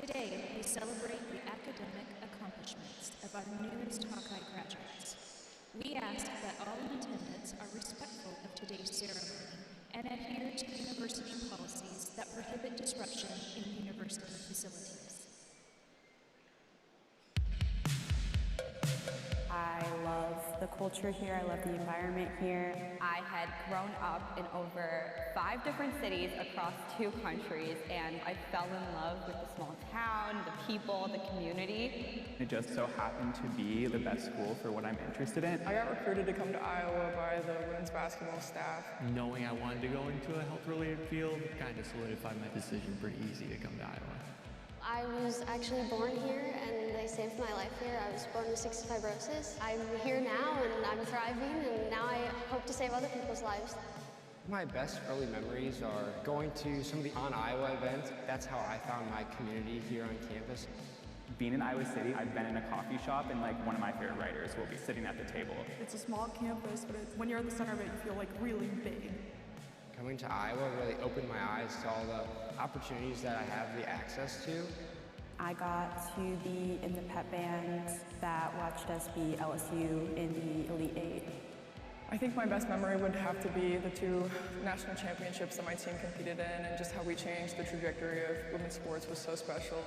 Today, we celebrate the academic accomplishments of our newest Hawkeye graduates. We ask that all in attendance are respectful of today's ceremony and adhere to university policies that prohibit disruption in university facilities. I love the culture here, I love the environment here. I had grown up in over 5 different cities across 2 countries, and I fell in love with the small town, the people, the community. It just so happened to be the best school for what I'm interested in. I got recruited to come to Iowa by the women's basketball staff. Knowing I wanted to go into a health-related field kind of solidified my decision pretty easy to come to Iowa. I was actually born here and they saved my life here. I was born with cystic fibrosis. I'm here now and I'm thriving, and now I hope to save other people's lives. My best early memories are going to some of the On Iowa events. That's how I found my community here on campus. Being in Iowa City, I've been in a coffee shop and one of my favorite writers will be sitting at the table. It's a small campus, but when you're at the center of it, you feel really big. Coming to Iowa really opened my eyes to all the opportunities that I have the access to. I got to be in the pep band that watched us beat LSU in the Elite 8. I think my best memory would have to be the 2 national championships that my team competed in, and just how we changed the trajectory of women's sports was so special.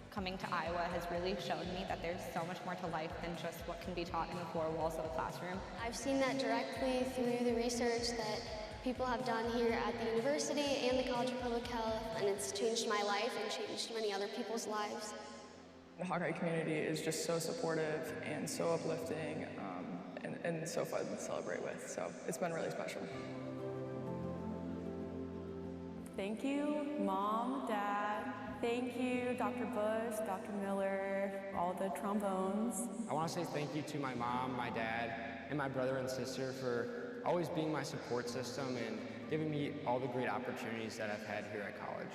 Coming to Iowa has really shown me that there's so much more to life than just what can be taught in the 4 walls of a classroom. I've seen that directly through the research that people have done here at the university and the College of Public Health, and it's changed my life and changed many other people's lives. The Hawkeye community is just so supportive and so uplifting and so fun to celebrate with, so it's been really special. Thank you, Mom, Dad. Thank you, Dr. Bush, Dr. Miller, all the trombones. I want to say thank you to my mom, my dad, and my brother and sister for always being my support system and giving me all the great opportunities that I've had here at college.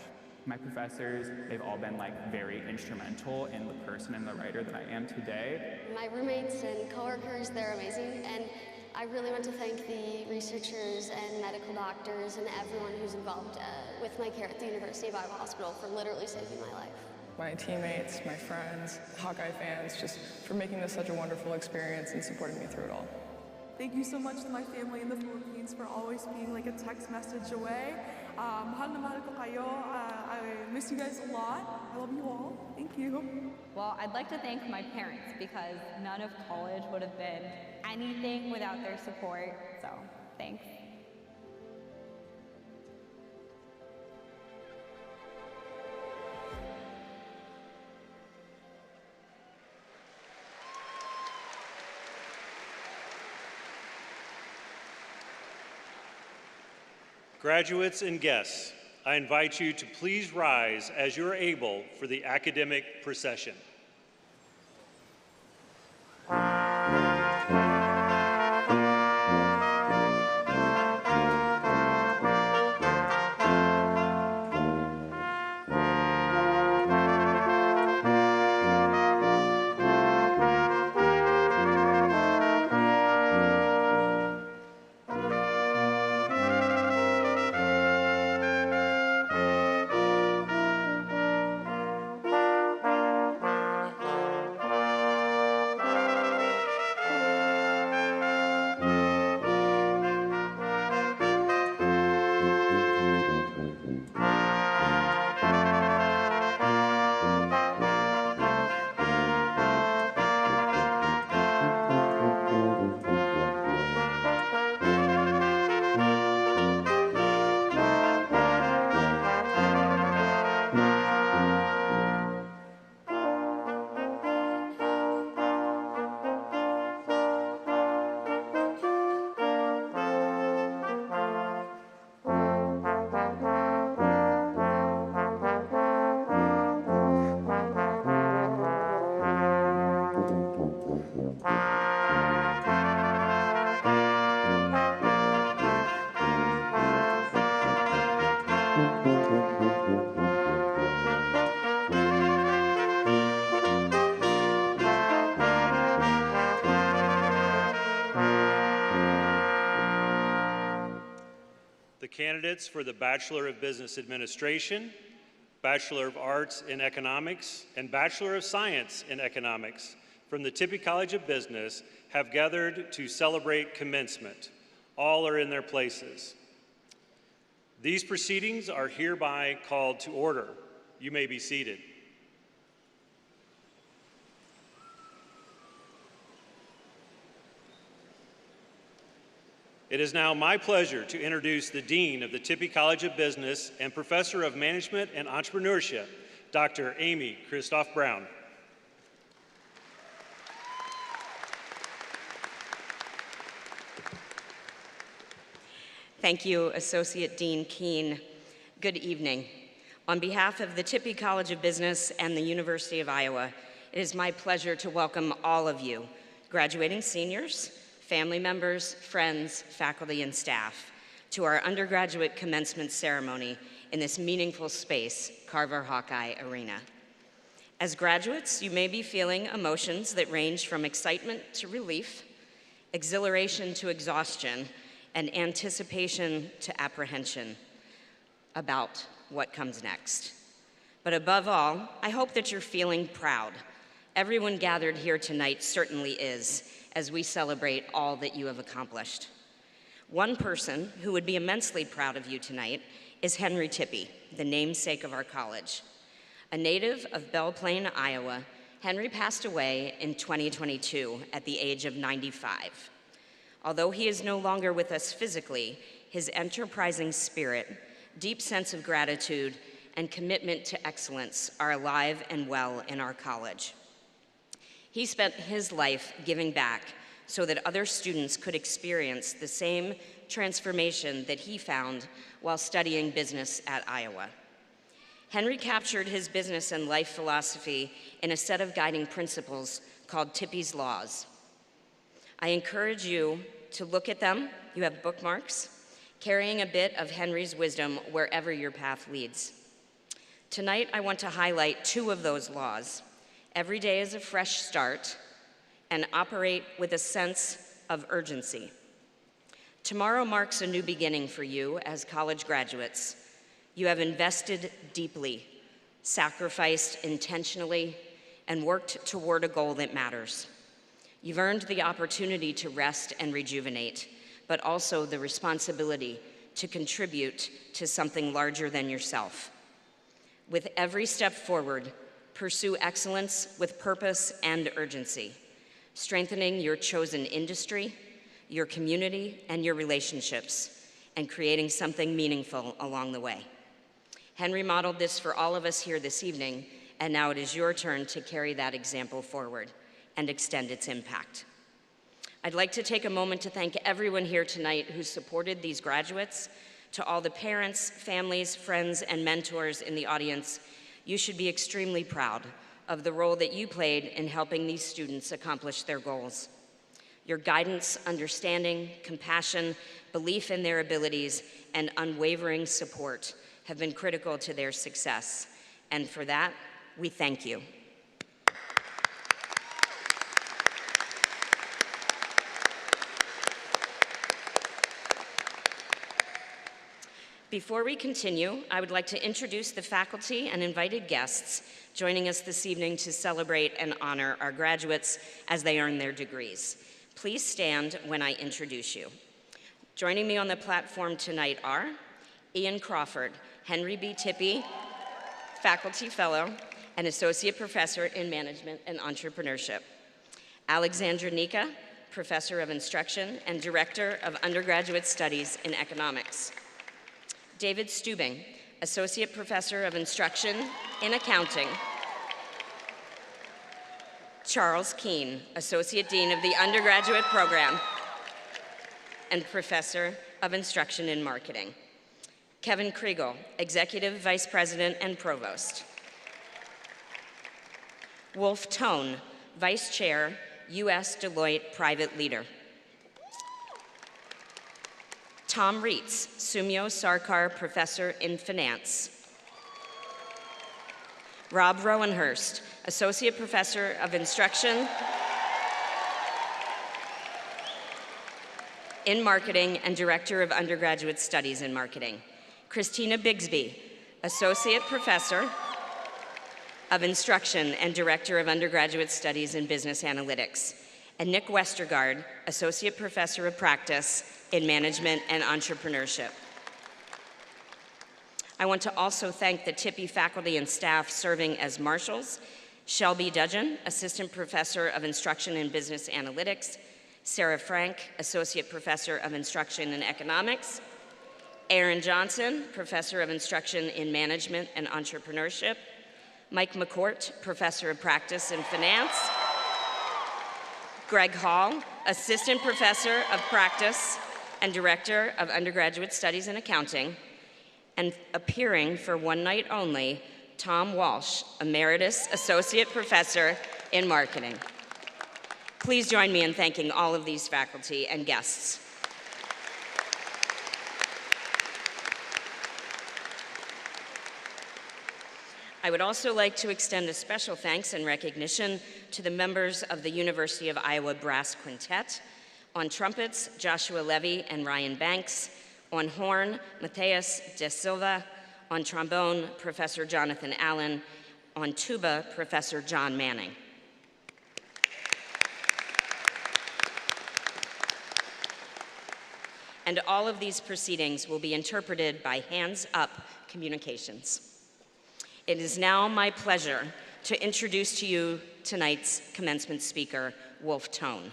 My professors, they've all been very instrumental in the person and the writer that I am today. My roommates and coworkers, they're amazing, and I really want to thank the researchers and medical doctors and everyone who's involved with my care at the University of Iowa Hospital for literally saving my life. My teammates, my friends, Hawkeye fans, just for making this such a wonderful experience and supporting me through it all. Thank you so much to my family in the Philippines for always being a text message away. Mahal na mahal ko kayo. I miss you guys a lot. I love you all. Thank you. Well, I'd like to thank my parents because none of college would have been anything without their support, so thanks. Graduates and guests, I invite you to please rise as you are able for the academic procession. Candidates for the Bachelor of Business Administration, Bachelor of Arts in Economics, and Bachelor of Science in Economics from the Tippie College of Business have gathered to celebrate commencement. All are in their places. These proceedings are hereby called to order. You may be seated. It is now my pleasure to introduce the Dean of the Tippie College of Business and Professor of Management and Entrepreneurship, Dr. Amy Christoph Brown. Thank you, Associate Dean Keene. Good evening. On behalf of the Tippie College of Business and the University of Iowa, it is my pleasure to welcome all of you, graduating seniors, family members, friends, faculty, and staff, to our undergraduate commencement ceremony in this meaningful space, Carver Hawkeye Arena. As graduates, you may be feeling emotions that range from excitement to relief, exhilaration to exhaustion, and anticipation to apprehension about what comes next. But above all, I hope that you're feeling proud. Everyone gathered here tonight certainly is, as we celebrate all that you have accomplished. One person who would be immensely proud of you tonight is Henry Tippie, the namesake of our college. A native of Belle Plaine, Iowa, Henry passed away in 2022 at the age of 95. Although he is no longer with us physically, his enterprising spirit, deep sense of gratitude, and commitment to excellence are alive and well in our college. He spent his life giving back so that other students could experience the same transformation that he found while studying business at Iowa. Henry captured his business and life philosophy in a set of guiding principles called Tippie's Laws. I encourage you to look at them. You have bookmarks, carrying a bit of Henry's wisdom wherever your path leads. Tonight, I want to highlight two of those laws. Every day is a fresh start, and operate with a sense of urgency. Tomorrow marks a new beginning for you as college graduates. You have invested deeply, sacrificed intentionally, and worked toward a goal that matters. You've earned the opportunity to rest and rejuvenate, but also the responsibility to contribute to something larger than yourself. With every step forward, pursue excellence with purpose and urgency, strengthening your chosen industry, your community, and your relationships, and creating something meaningful along the way. Henry modeled this for all of us here this evening, and now it is your turn to carry that example forward and extend its impact. I'd like to take a moment to thank everyone here tonight who supported these graduates. To all the parents, families, friends, and mentors in the audience, you should be extremely proud of the role that you played in helping these students accomplish their goals. Your guidance, understanding, compassion, belief in their abilities, and unwavering support have been critical to their success. And for that, we thank you. Before we continue, I would like to introduce the faculty and invited guests joining us this evening to celebrate and honor our graduates as they earn their degrees. Please stand when I introduce you. Joining me on the platform tonight are Ian Crawford, Henry B. Tippie, Faculty Fellow and Associate Professor in Management and Entrepreneurship. Alexandra Nika, Professor of Instruction and Director of Undergraduate Studies in Economics. David Stubing, Associate Professor of Instruction in Accounting. Charles Keene, Associate Dean of the Undergraduate Program and Professor of Instruction in Marketing. Kevin Kriegel, Executive Vice President and Provost. Wolf Tone, Vice Chair, U.S. Deloitte Private Leader. Tom Reitz, Sumyo Sarkar Professor in Finance. Rob Rowenhurst, Associate Professor of Instruction in Marketing and Director of Undergraduate Studies in Marketing. Christina Bigsby, Associate Professor of Instruction and Director of Undergraduate Studies in Business Analytics, and Nick Westergaard, Associate Professor of Practice in Management and Entrepreneurship. I want to also thank the Tippie faculty and staff serving as marshals: Shelby Dudgeon, Assistant Professor of Instruction in Business Analytics; Sarah Frank, Associate Professor of Instruction in Economics; Aaron Johnson, Professor of Instruction in Management and Entrepreneurship; Mike McCourt, Professor of Practice in Finance; Greg Hall, Assistant Professor of Practice and Director of Undergraduate Studies in Accounting; and appearing for one night only, Tom Walsh, Emeritus Associate Professor in Marketing. Please join me in thanking all of these faculty and guests. I would also like to extend a special thanks and recognition to the members of the University of Iowa Brass Quintet. On trumpets, Joshua Levy and Ryan Banks; on horn, Mateus De Silva; on trombone, Professor Jonathan Allen; on tuba, Professor John Manning. And all of these proceedings will be interpreted by Hands Up Communications. It is now my pleasure to introduce to you tonight's commencement speaker, Wolf Tone.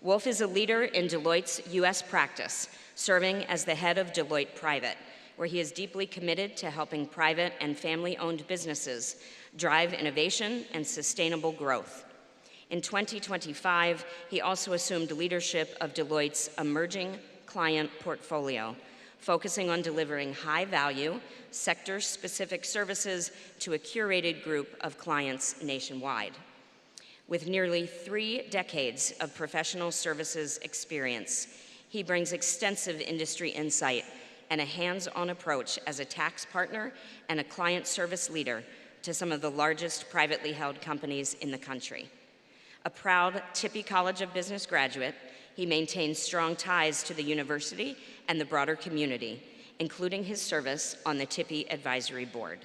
Wolf is a leader in Deloitte's U.S. practice, serving as the head of Deloitte Private, where he is deeply committed to helping private and family-owned businesses drive innovation and sustainable growth. In 2025, he also assumed leadership of Deloitte's emerging client portfolio, focusing on delivering high-value, sector-specific services to a curated group of clients nationwide. With nearly 3 decades of professional services experience, he brings extensive industry insight and a hands-on approach as a tax partner and a client service leader to some of the largest privately held companies in the country. A proud Tippie College of Business graduate, he maintains strong ties to the university and the broader community, including his service on the Tippie Advisory Board.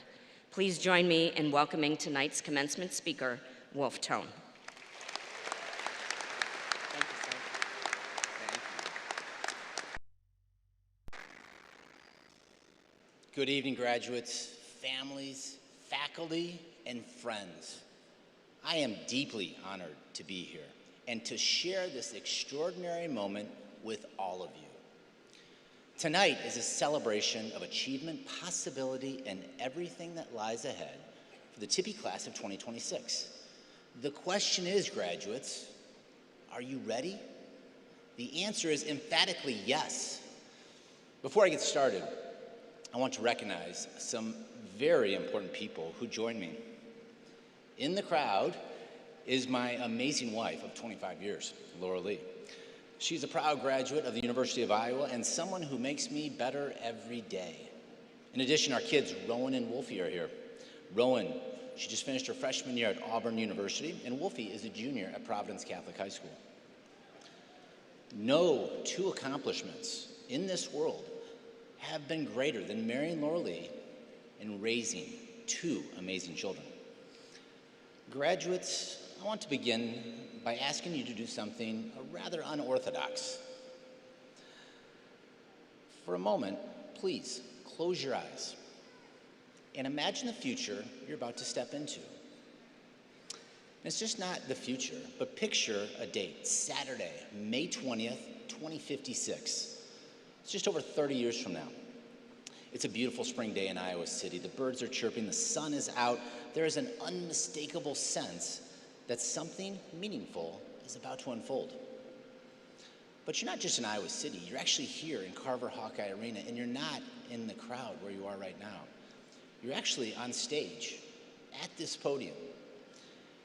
Please join me in welcoming tonight's commencement speaker, Wolf Tone. Good evening, graduates, families, faculty, and friends. I am deeply honored to be here and to share this extraordinary moment with all of you. Tonight is a celebration of achievement, possibility, and everything that lies ahead for the Tippie class of 2026. The question is, graduates, are you ready? The answer is emphatically yes. Before I get started, I want to recognize some very important people who joined me. In the crowd is my amazing wife of 25 years, Laura Lee. She's a proud graduate of the University of Iowa and someone who makes me better every day. In addition, our kids, Rowan and Wolfie, are here. Rowan, she just finished her freshman year at Auburn University, and Wolfie is a junior at Providence Catholic High School. No 2 accomplishments in this world have been greater than marrying Laura Lee and raising 2 amazing children. Graduates, I want to begin by asking you to do something rather unorthodox. For a moment, please close your eyes and imagine the future you're about to step into. And it's just not the future, but picture a date, Saturday, May 20th, 2056. It's just over 30 years from now. It's a beautiful spring day in Iowa City. The birds are chirping, the sun is out. There is an unmistakable sense that something meaningful is about to unfold. But you're not just in Iowa City, you're actually here in Carver Hawkeye Arena, and you're not in the crowd where you are right now. You're actually on stage, at this podium.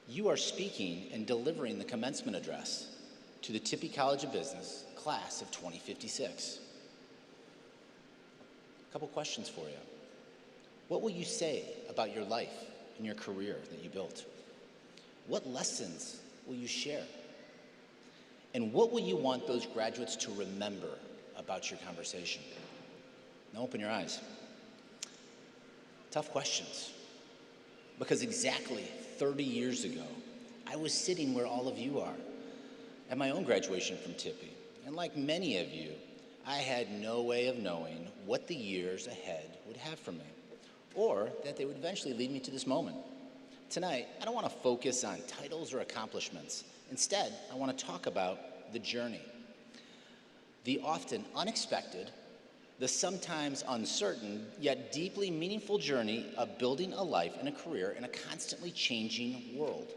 You are speaking and delivering the commencement address to the Tippie College of Business class of 2056. A couple questions for you. What will you say about your life and your career that you built? What lessons will you share? And what will you want those graduates to remember about your conversation? Now open your eyes. Tough questions. Because exactly 30 years ago, I was sitting where all of you are at my own graduation from Tippie. And like many of you, I had no way of knowing what the years ahead would have for me, or that they would eventually lead me to this moment. Tonight, I don't want to focus on titles or accomplishments. Instead, I want to talk about the journey. The often unexpected, the sometimes uncertain, yet deeply meaningful journey of building a life and a career in a constantly changing world.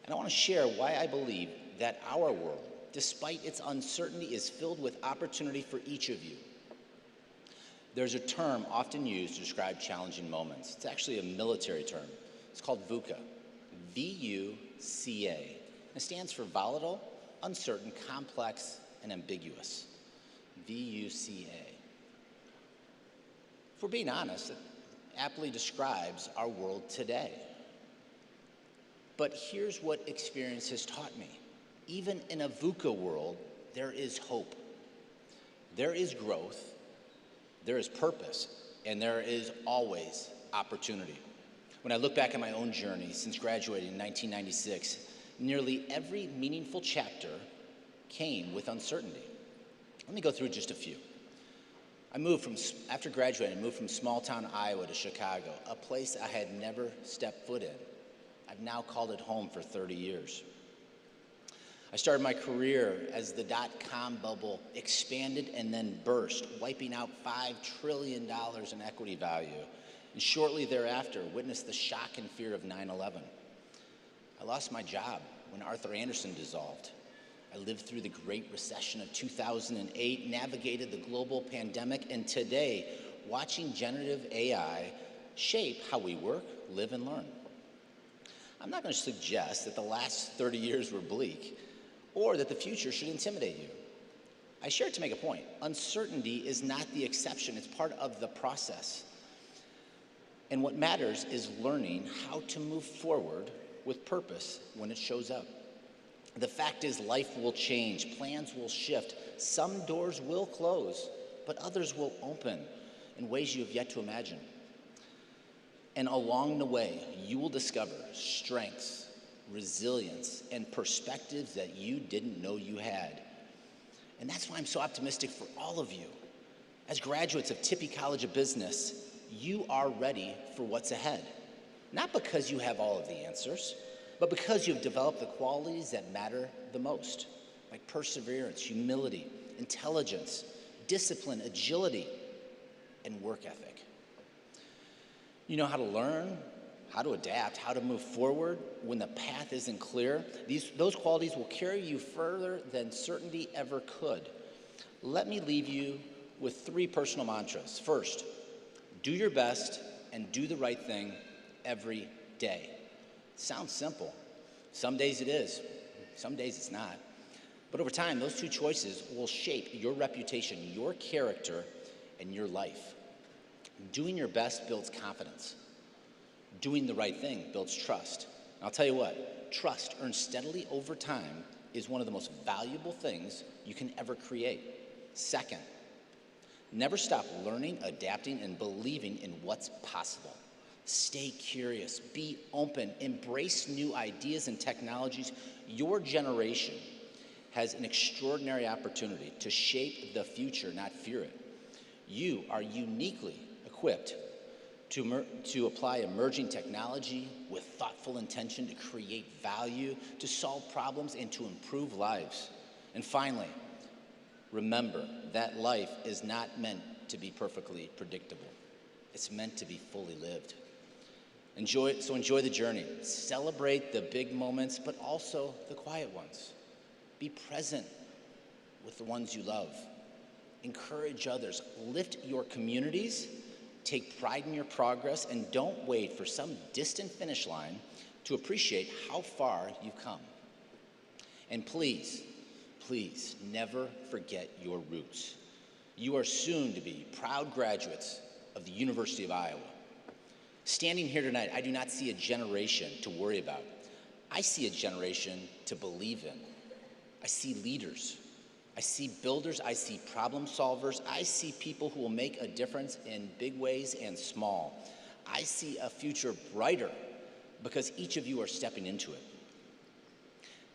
And I want to share why I believe that our world, despite its uncertainty, is filled with opportunity for each of you. There's a term often used to describe challenging moments. It's actually a military term. It's called VUCA, V-U-C-A. It stands for volatile, uncertain, complex, and ambiguous. V-U-C-A. If we're being honest, it aptly describes our world today. But here's what experience has taught me. Even in a VUCA world, there is hope. There is growth, there is purpose, and there is always opportunity. When I look back at my own journey since graduating in 1996, nearly every meaningful chapter came with uncertainty. Let me go through just a few. After graduating, I moved from small town Iowa to Chicago, a place I had never stepped foot in. I've now called it home for 30 years. I started my career as the dot-com bubble expanded and then burst, wiping out $5 trillion in equity value, and shortly thereafter witnessed the shock and fear of 9/11. I lost my job when Arthur Andersen dissolved. I lived through the Great Recession of 2008, navigated the global pandemic, and today, watching generative AI shape how we work, live, and learn. I'm not going to suggest that the last 30 years were bleak, or that the future should intimidate you. I share it to make a point. Uncertainty is not the exception, it's part of the process. And what matters is learning how to move forward with purpose when it shows up. The fact is, life will change, plans will shift, some doors will close, but others will open in ways you have yet to imagine. And along the way, you will discover strengths, resilience, and perspectives that you didn't know you had. And that's why I'm so optimistic for all of you. As graduates of Tippie College of Business, you are ready for what's ahead. Not because you have all of the answers, but because you've developed the qualities that matter the most, like perseverance, humility, intelligence, discipline, agility, and work ethic. You know how to learn, how to adapt, how to move forward when the path isn't clear. Those qualities will carry you further than certainty ever could. Let me leave you with 3 personal mantras. First, do your best and do the right thing every day. Sounds simple. Some days it is, some days it's not. But over time, those 2 choices will shape your reputation, your character, and your life. Doing your best builds confidence. Doing the right thing builds trust. And I'll tell you what, trust earned steadily over time is one of the most valuable things you can ever create. Second, never stop learning, adapting, and believing in what's possible. Stay curious, be open, embrace new ideas and technologies. Your generation has an extraordinary opportunity to shape the future, not fear it. You are uniquely equipped to apply emerging technology with thoughtful intention to create value, to solve problems, and to improve lives. And finally, remember that life is not meant to be perfectly predictable. It's meant to be fully lived. Enjoy the journey. Celebrate the big moments, but also the quiet ones. Be present with the ones you love. Encourage others. Lift your communities. Take pride in your progress, and don't wait for some distant finish line to appreciate how far you've come. And please, please never forget your roots. You are soon to be proud graduates of the University of Iowa. Standing here tonight, I do not see a generation to worry about. I see a generation to believe in. I see leaders. I see builders. I see problem solvers. I see people who will make a difference in big ways and small. I see a future brighter because each of you are stepping into it.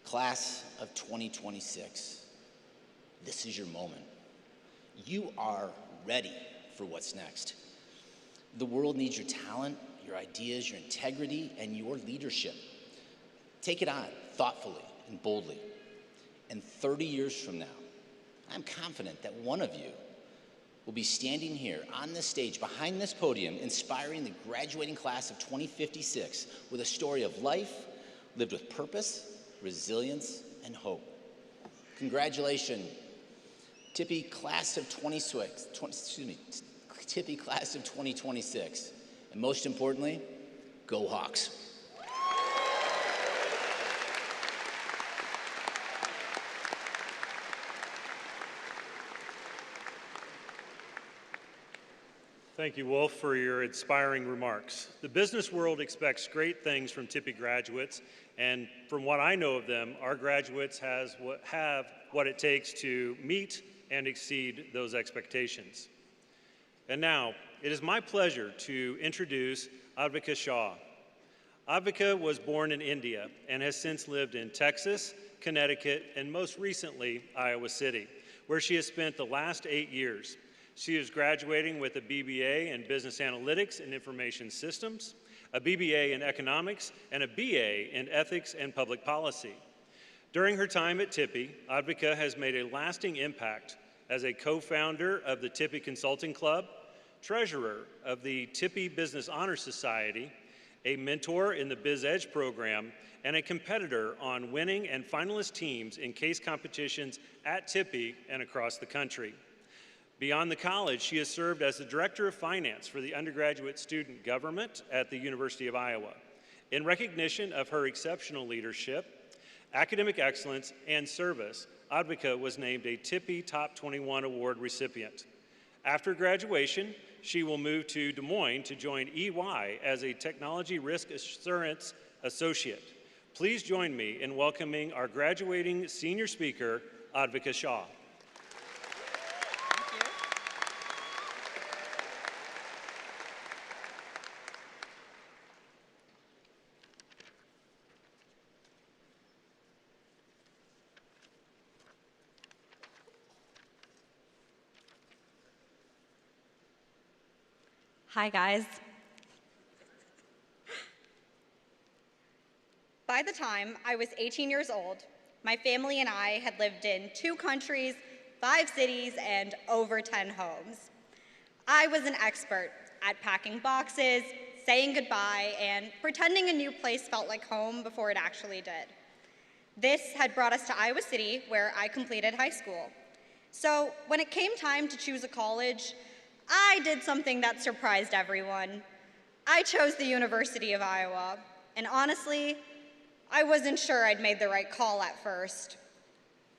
Class of 2026, this is your moment. You are ready for what's next. The world needs your talent, your ideas, your integrity, and your leadership. Take it on thoughtfully and boldly. And 30 years from now, I'm confident that one of you will be standing here on this stage, behind this podium, inspiring the graduating class of 2056 with a story of life lived with purpose, resilience, and hope. Congratulations, Tippie class of 2026. And most importantly, go Hawks. Thank you, Wolf, for your inspiring remarks. The business world expects great things from Tippie graduates, and from what I know of them, our graduates have what it takes to meet and exceed those expectations. And now, it is my pleasure to introduce Advika Shah. Advika was born in India and has since lived in Texas, Connecticut, and most recently, Iowa City, where she has spent the last 8 years. She is graduating with a BBA in Business Analytics and Information Systems, a BBA in Economics, and a BA in Ethics and Public Policy. During her time at Tippie, Advika has made a lasting impact as a co-founder of the Tippie Consulting Club, treasurer of the Tippie Business Honor Society, a mentor in the Biz Edge program, and a competitor on winning and finalist teams in case competitions at Tippie and across the country. Beyond the college, she has served as the Director of Finance for the undergraduate student government at the University of Iowa. In recognition of her exceptional leadership, academic excellence, and service, Advika was named a Tippie Top 21 Award recipient. After graduation, she will move to Des Moines to join EY as a Technology Risk Assurance Associate. Please join me in welcoming our graduating senior speaker, Advika Shah. Hi, guys. By the time I was 18 years old, my family and I had lived in 2 countries, 5 cities, and over 10 homes. I was an expert at packing boxes, saying goodbye, and pretending a new place felt like home before it actually did. This had brought us to Iowa City, where I completed high school. So when it came time to choose a college, I did something that surprised everyone. I chose the University of Iowa, and honestly, I wasn't sure I'd made the right call at first.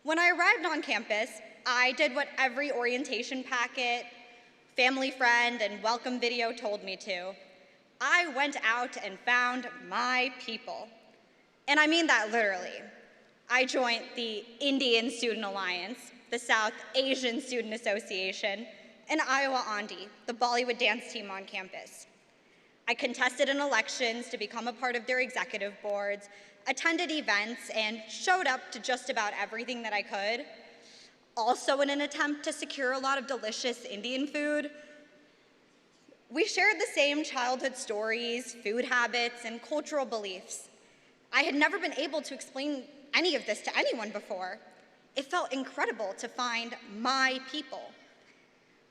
When I arrived on campus, I did what every orientation packet, family friend, and welcome video told me to. I went out and found my people. And I mean that literally. I joined the Indian Student Alliance, the South Asian Student Association, and Iowa Andi, the Bollywood dance team on campus. I contested in elections to become a part of their executive boards, attended events, and showed up to just about everything that I could. Also in an attempt to secure a lot of delicious Indian food. We shared the same childhood stories, food habits, and cultural beliefs. I had never been able to explain any of this to anyone before. It felt incredible to find my people.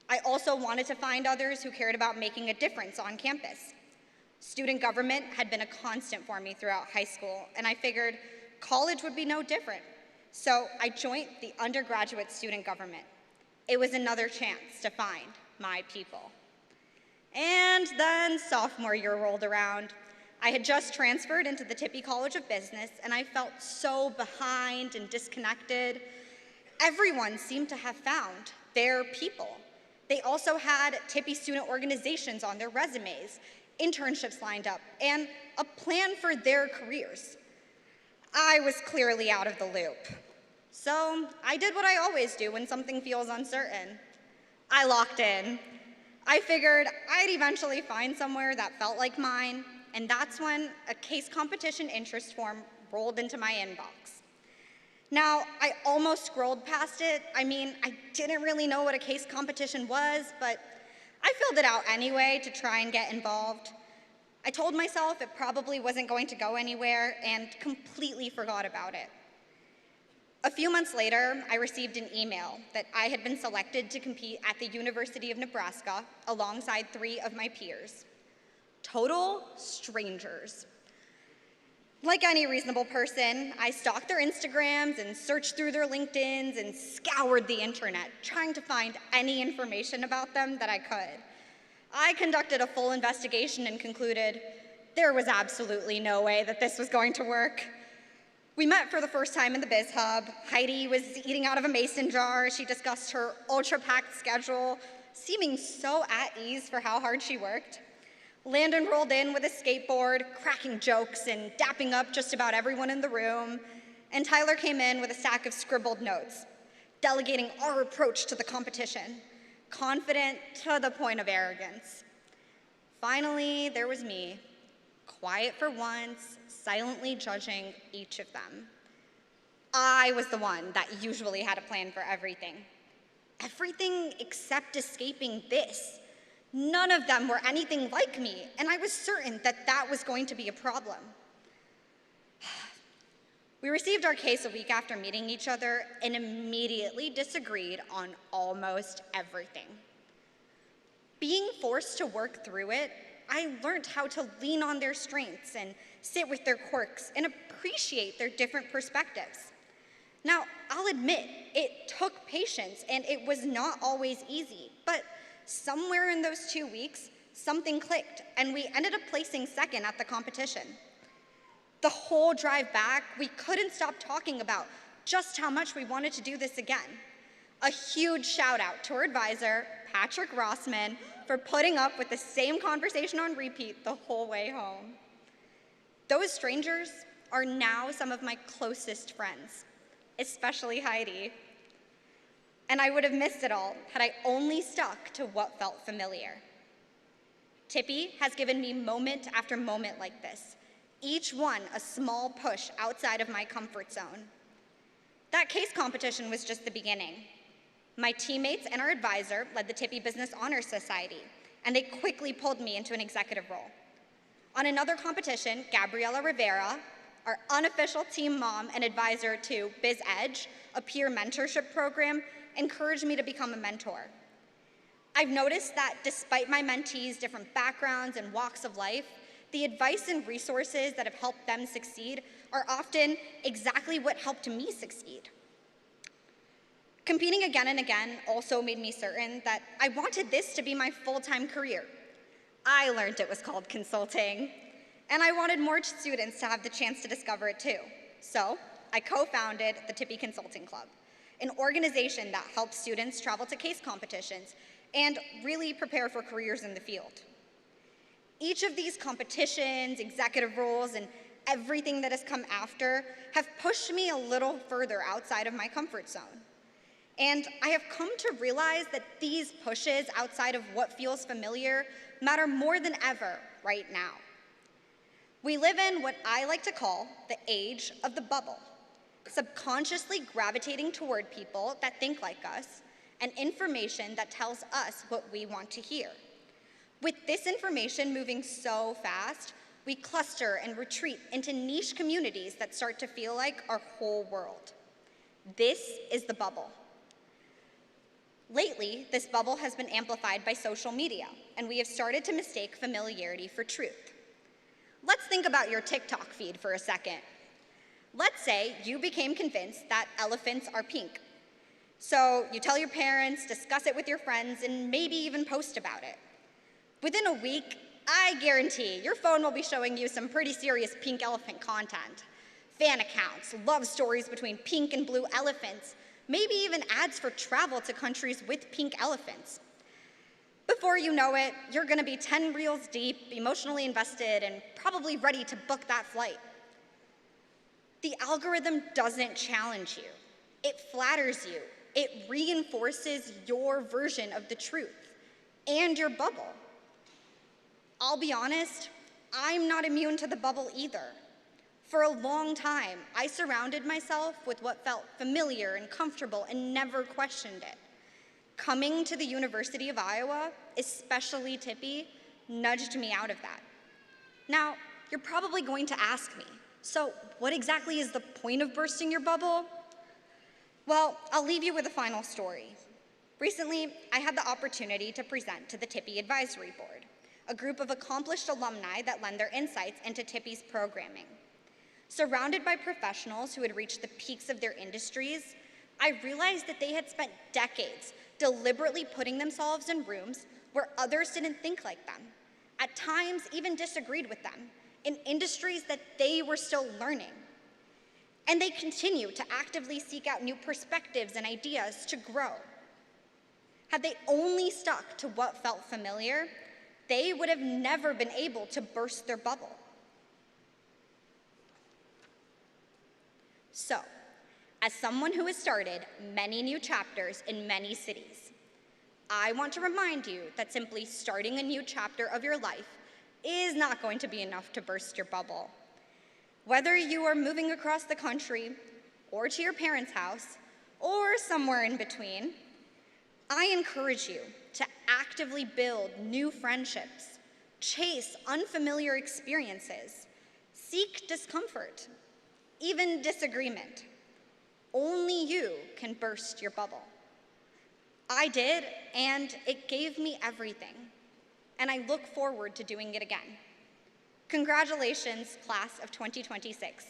I also wanted to find others who cared about making a difference on campus. Student government had been a constant for me throughout high school, and I figured college would be no different. So I joined the undergraduate student government. It was another chance to find my people. And then sophomore year rolled around. I had just transferred into the Tippie College of Business, and I felt so behind and disconnected. Everyone seemed to have found their people. They also had Tippie student organizations on their resumes, internships lined up, and a plan for their careers. I was clearly out of the loop. So I did what I always do when something feels uncertain. I locked in. I figured I'd eventually find somewhere that felt like mine, and that's when a case competition interest form rolled into my inbox. Now, I almost scrolled past it. I mean, I didn't really know what a case competition was, but I filled it out anyway to try and get involved. I told myself it probably wasn't going to go anywhere and completely forgot about it. A few months later, I received an email that I had been selected to compete at the University of Nebraska alongside 3 of my peers. Total strangers. Like any reasonable person, I stalked their Instagrams and searched through their LinkedIns and scoured the internet, trying to find any information about them that I could. I conducted a full investigation and concluded there was absolutely no way that this was going to work. We met for the first time in the Biz Hub. Heidi was eating out of a mason jar. She discussed her ultra-packed schedule, seeming so at ease for how hard she worked. Landon rolled in with a skateboard, cracking jokes and dapping up just about everyone in the room. And Tyler came in with a stack of scribbled notes, delegating our approach to the competition, confident to the point of arrogance. Finally, there was me, quiet for once, silently judging each of them. I was the one that usually had a plan for everything. Everything except escaping this. None of them were anything like me, and I was certain that that was going to be a problem. We received our case a week after meeting each other and immediately disagreed on almost everything. Being forced to work through it, I learned how to lean on their strengths and sit with their quirks and appreciate their different perspectives. Now, I'll admit, it took patience and it was not always easy, but somewhere in those 2 weeks, something clicked and we ended up placing second at the competition. The whole drive back, we couldn't stop talking about just how much we wanted to do this again. A huge shout out to our advisor, Patrick Rossman, for putting up with the same conversation on repeat the whole way home. Those strangers are now some of my closest friends, especially Heidi. And I would have missed it all had I only stuck to what felt familiar. Tippie has given me moment after moment like this, each one a small push outside of my comfort zone. That case competition was just the beginning. My teammates and our advisor led the Tippie Business Honor Society, and they quickly pulled me into an executive role. On another competition, Gabriela Rivera, our unofficial team mom and advisor to Biz Edge, a peer mentorship program, encouraged me to become a mentor. I've noticed that despite my mentees' different backgrounds and walks of life, the advice and resources that have helped them succeed are often exactly what helped me succeed. Competing again and again also made me certain that I wanted this to be my full-time career. I learned it was called consulting, and I wanted more students to have the chance to discover it too. So I co-founded the Tippie Consulting Club, an organization that helps students travel to case competitions and really prepare for careers in the field. Each of these competitions, executive roles, and everything that has come after have pushed me a little further outside of my comfort zone. And I have come to realize that these pushes outside of what feels familiar matter more than ever right now. We live in what I like to call the age of the bubble, subconsciously gravitating toward people that think like us and information that tells us what we want to hear. With this information moving so fast, we cluster and retreat into niche communities that start to feel like our whole world. This is the bubble. Lately, this bubble has been amplified by social media, and we have started to mistake familiarity for truth. Let's think about your TikTok feed for a second. Let's say you became convinced that elephants are pink. So you tell your parents, discuss it with your friends, and maybe even post about it. Within a week, I guarantee your phone will be showing you some pretty serious pink elephant content. Fan accounts, love stories between pink and blue elephants, maybe even ads for travel to countries with pink elephants. Before you know it, you're gonna be 10 reels deep, emotionally invested, and probably ready to book that flight. The algorithm doesn't challenge you. It flatters you. It reinforces your version of the truth. and your bubble. I'll be honest, I'm not immune to the bubble either. For a long time, I surrounded myself with what felt familiar and comfortable and never questioned it. Coming to the University of Iowa, especially Tippie, nudged me out of that. Now, you're probably going to ask me, so what exactly is the point of bursting your bubble? Well, I'll leave you with a final story. Recently, I had the opportunity to present to the Tippie Advisory Board, a group of accomplished alumni that lend their insights into Tippie's programming. Surrounded by professionals who had reached the peaks of their industries, I realized that they had spent decades deliberately putting themselves in rooms where others didn't think like them, at times even disagreed with them, in industries that they were still learning. And they continue to actively seek out new perspectives and ideas to grow. Had they only stuck to what felt familiar, they would have never been able to burst their bubble. So, as someone who has started many new chapters in many cities, I want to remind you that simply starting a new chapter of your life is not going to be enough to burst your bubble. Whether you are moving across the country, or to your parents' house, or somewhere in between, I encourage you to actively build new friendships, chase unfamiliar experiences, seek discomfort, even disagreement. Only you can burst your bubble. I did, and it gave me everything. And I look forward to doing it again. Congratulations, class of 2026.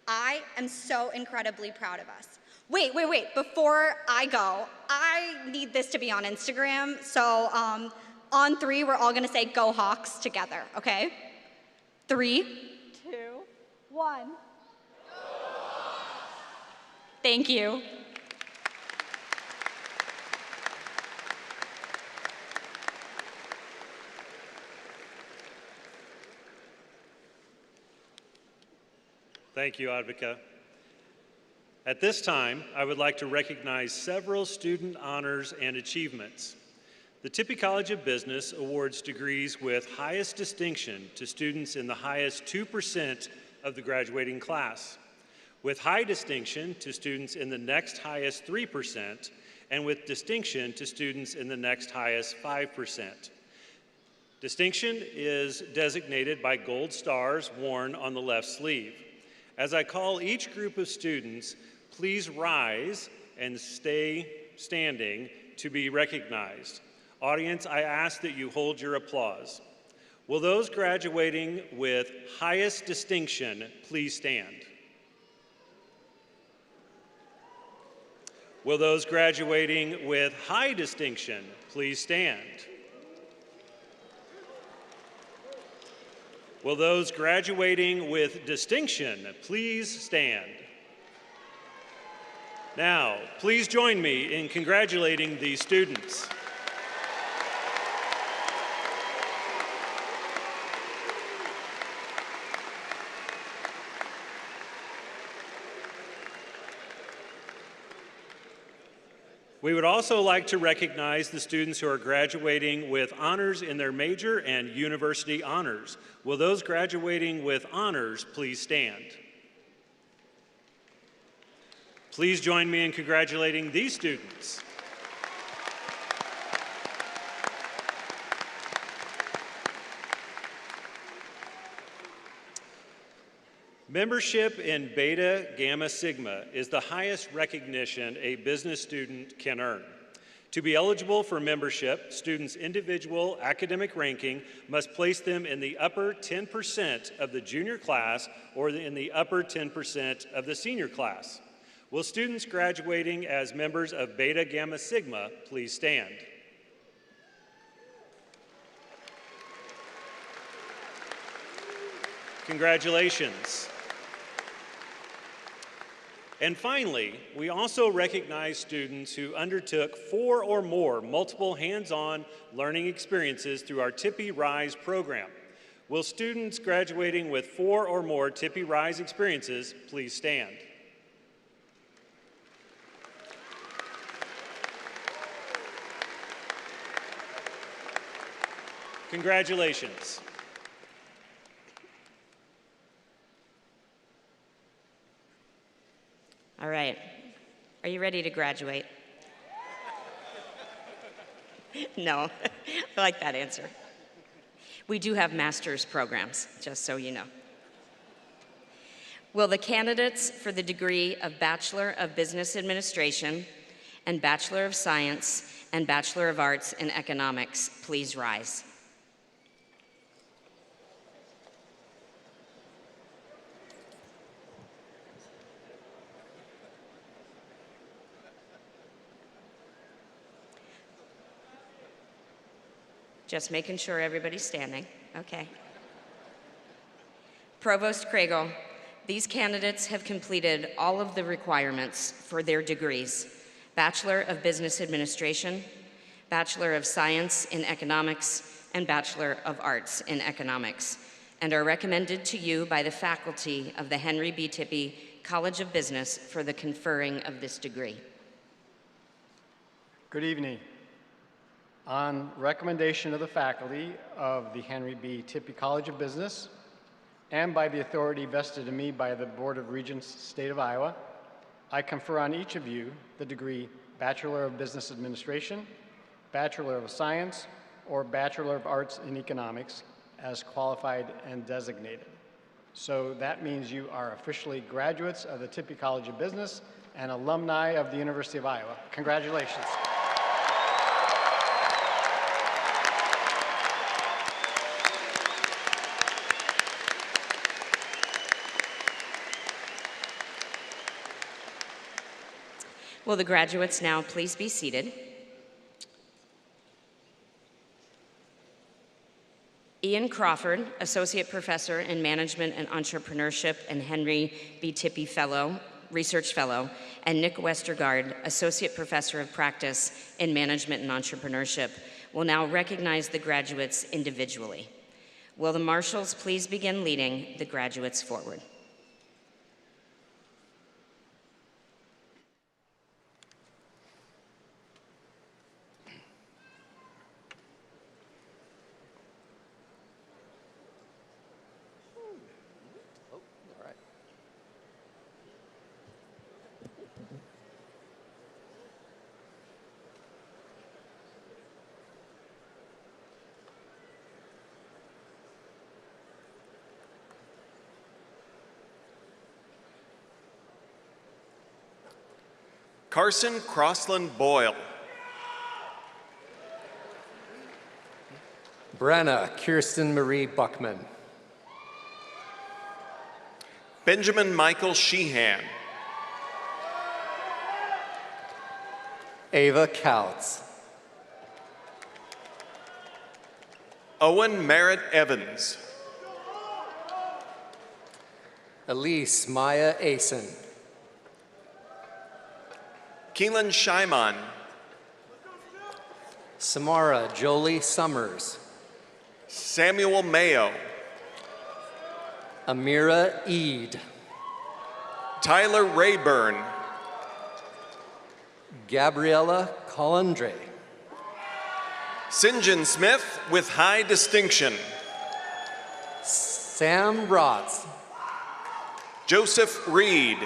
I am so incredibly proud of us. Wait, before I go, I need this to be on Instagram, so on 3, we're all gonna say "Go Hawks" together, okay? 3, 2, 1. Thank you. Thank you, Advika. At this time, I would like to recognize several student honors and achievements. The Tippie College of Business awards degrees with highest distinction to students in the highest 2% of the graduating class, with high distinction to students in the next highest 3%, and with distinction to students in the next highest 5%. Distinction is designated by gold stars worn on the left sleeve. As I call each group of students, please rise and stay standing to be recognized. Audience, I ask that you hold your applause. Will those graduating with highest distinction please stand? Will those graduating with high distinction please stand? Will those graduating with distinction please stand? Now, please join me in congratulating these students. We would also like to recognize the students who are graduating with honors in their major and university honors. Will those graduating with honors please stand? Please join me in congratulating these students. Membership in Beta Gamma Sigma is the highest recognition a business student can earn. To be eligible for membership, students' individual academic ranking must place them in the upper 10% of the junior class or in the upper 10% of the senior class. Will students graduating as members of Beta Gamma Sigma please stand? Congratulations. And finally, we also recognize students who undertook 4 or more multiple hands-on learning experiences through our Tippie Rise program. Will students graduating with 4 or more Tippie Rise experiences please stand? Congratulations. All right. Are you ready to graduate? No, I like that answer. We do have master's programs, just so you know. Will the candidates for the degree of Bachelor of Business Administration and Bachelor of Science and Bachelor of Arts in Economics please rise? Just making sure everybody's standing. Okay. Provost Kregel, these candidates have completed all of the requirements for their degrees: Bachelor of Business Administration, Bachelor of Science in Economics, and Bachelor of Arts in Economics, and are recommended to you by the faculty of the Henry B. Tippie College of Business for the conferring of this degree. Good evening. On recommendation of the faculty of the Henry B. Tippie College of Business and by the authority vested in me by the Board of Regents, State of Iowa, I confer on each of you the degree Bachelor of Business Administration, Bachelor of Science, or Bachelor of Arts in Economics as qualified and designated. So that means you are officially graduates of the Tippie College of Business and alumni of the University of Iowa. Congratulations. Will the graduates now please be seated? Ian Crawford, Associate Professor in Management and Entrepreneurship and Henry B. Tippie Fellow, Research Fellow, and Nick Westergaard, Associate Professor of Practice in Management and Entrepreneurship, will now recognize the graduates individually. Will the marshals please begin leading the graduates forward? Carson Crossland Boyle. Brenna Kirsten Marie Buckman. Benjamin Michael Sheehan. Ava Couts. Owen Merritt Evans. Elise Maya Asen. Keelan Scheiman. Samara Jolie Summers. Samuel Mayo. Amira Eid. Tyler Rayburn. Gabriella Collandre. Sinjin Smith with high distinction. Sam Rotz. Joseph Reed.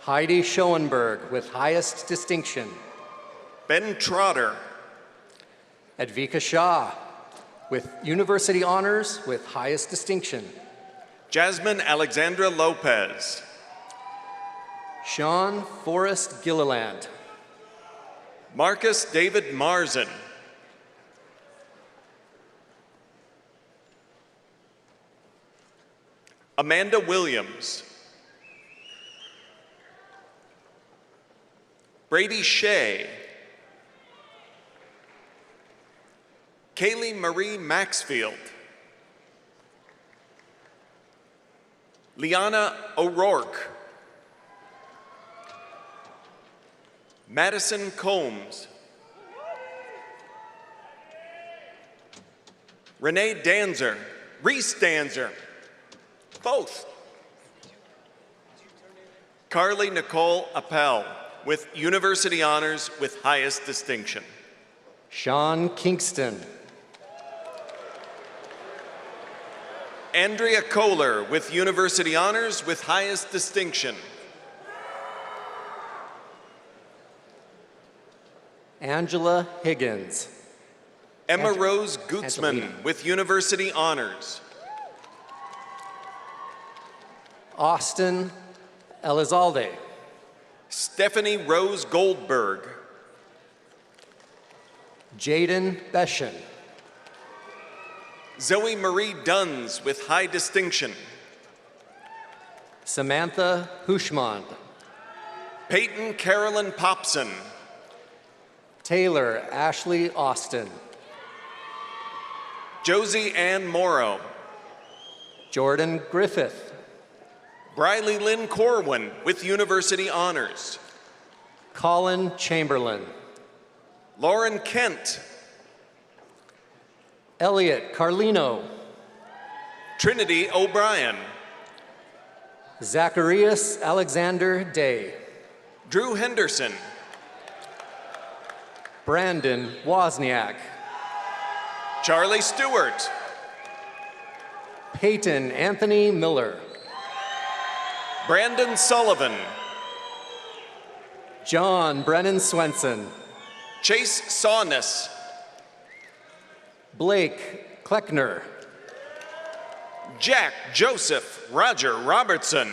Heidi Schoenberg with highest distinction. Ben Trotter. Advika Shah with university honors with highest distinction. Jasmine Alexandra Lopez. Sean Forrest Gilliland. Marcus David Marzen. Amanda Williams. Brady Shea. Kaylee Marie Maxfield. Liana O'Rourke. Madison Combs. Renee Danzer. Reese Danzer. Both. Carly Nicole Appel with university honors with highest distinction. Sean Kingston. Andrea Kohler with University Honors with highest distinction. Angela Higgins. Emma Rose Gutzman with University Honors. Austin Elizalde. Stephanie Rose Goldberg. Jaden Beshen. Zoe Marie Duns with high distinction. Samantha Hushmand. Peyton Carolyn Popson. Taylor Ashley Austin. Josie Ann Morrow. Jordan Griffith. Briley Lynn Corwin with University Honors. Colin Chamberlain. Lauren Kent. Elliot Carlino. Trinity O'Brien. Zacharias Alexander Day. Drew Henderson. Brandon Wozniak. Charlie Stewart. Peyton Anthony Miller. Brandon Sullivan. John Brennan Swenson. Chase Sawness. Blake Kleckner. Jack Joseph Roger Robertson.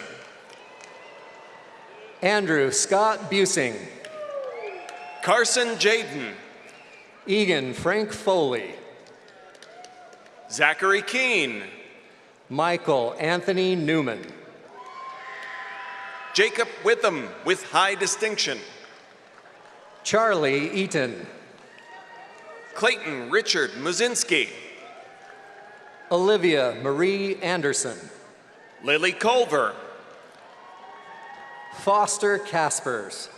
Andrew Scott Busing. Carson Jaden. Egan Frank Foley. Zachary Keene. Michael Anthony Newman. Jacob Witham with high distinction. Charlie Eaton. Clayton Richard Muzinski. Olivia Marie Anderson. Lily Culver. Foster Caspers.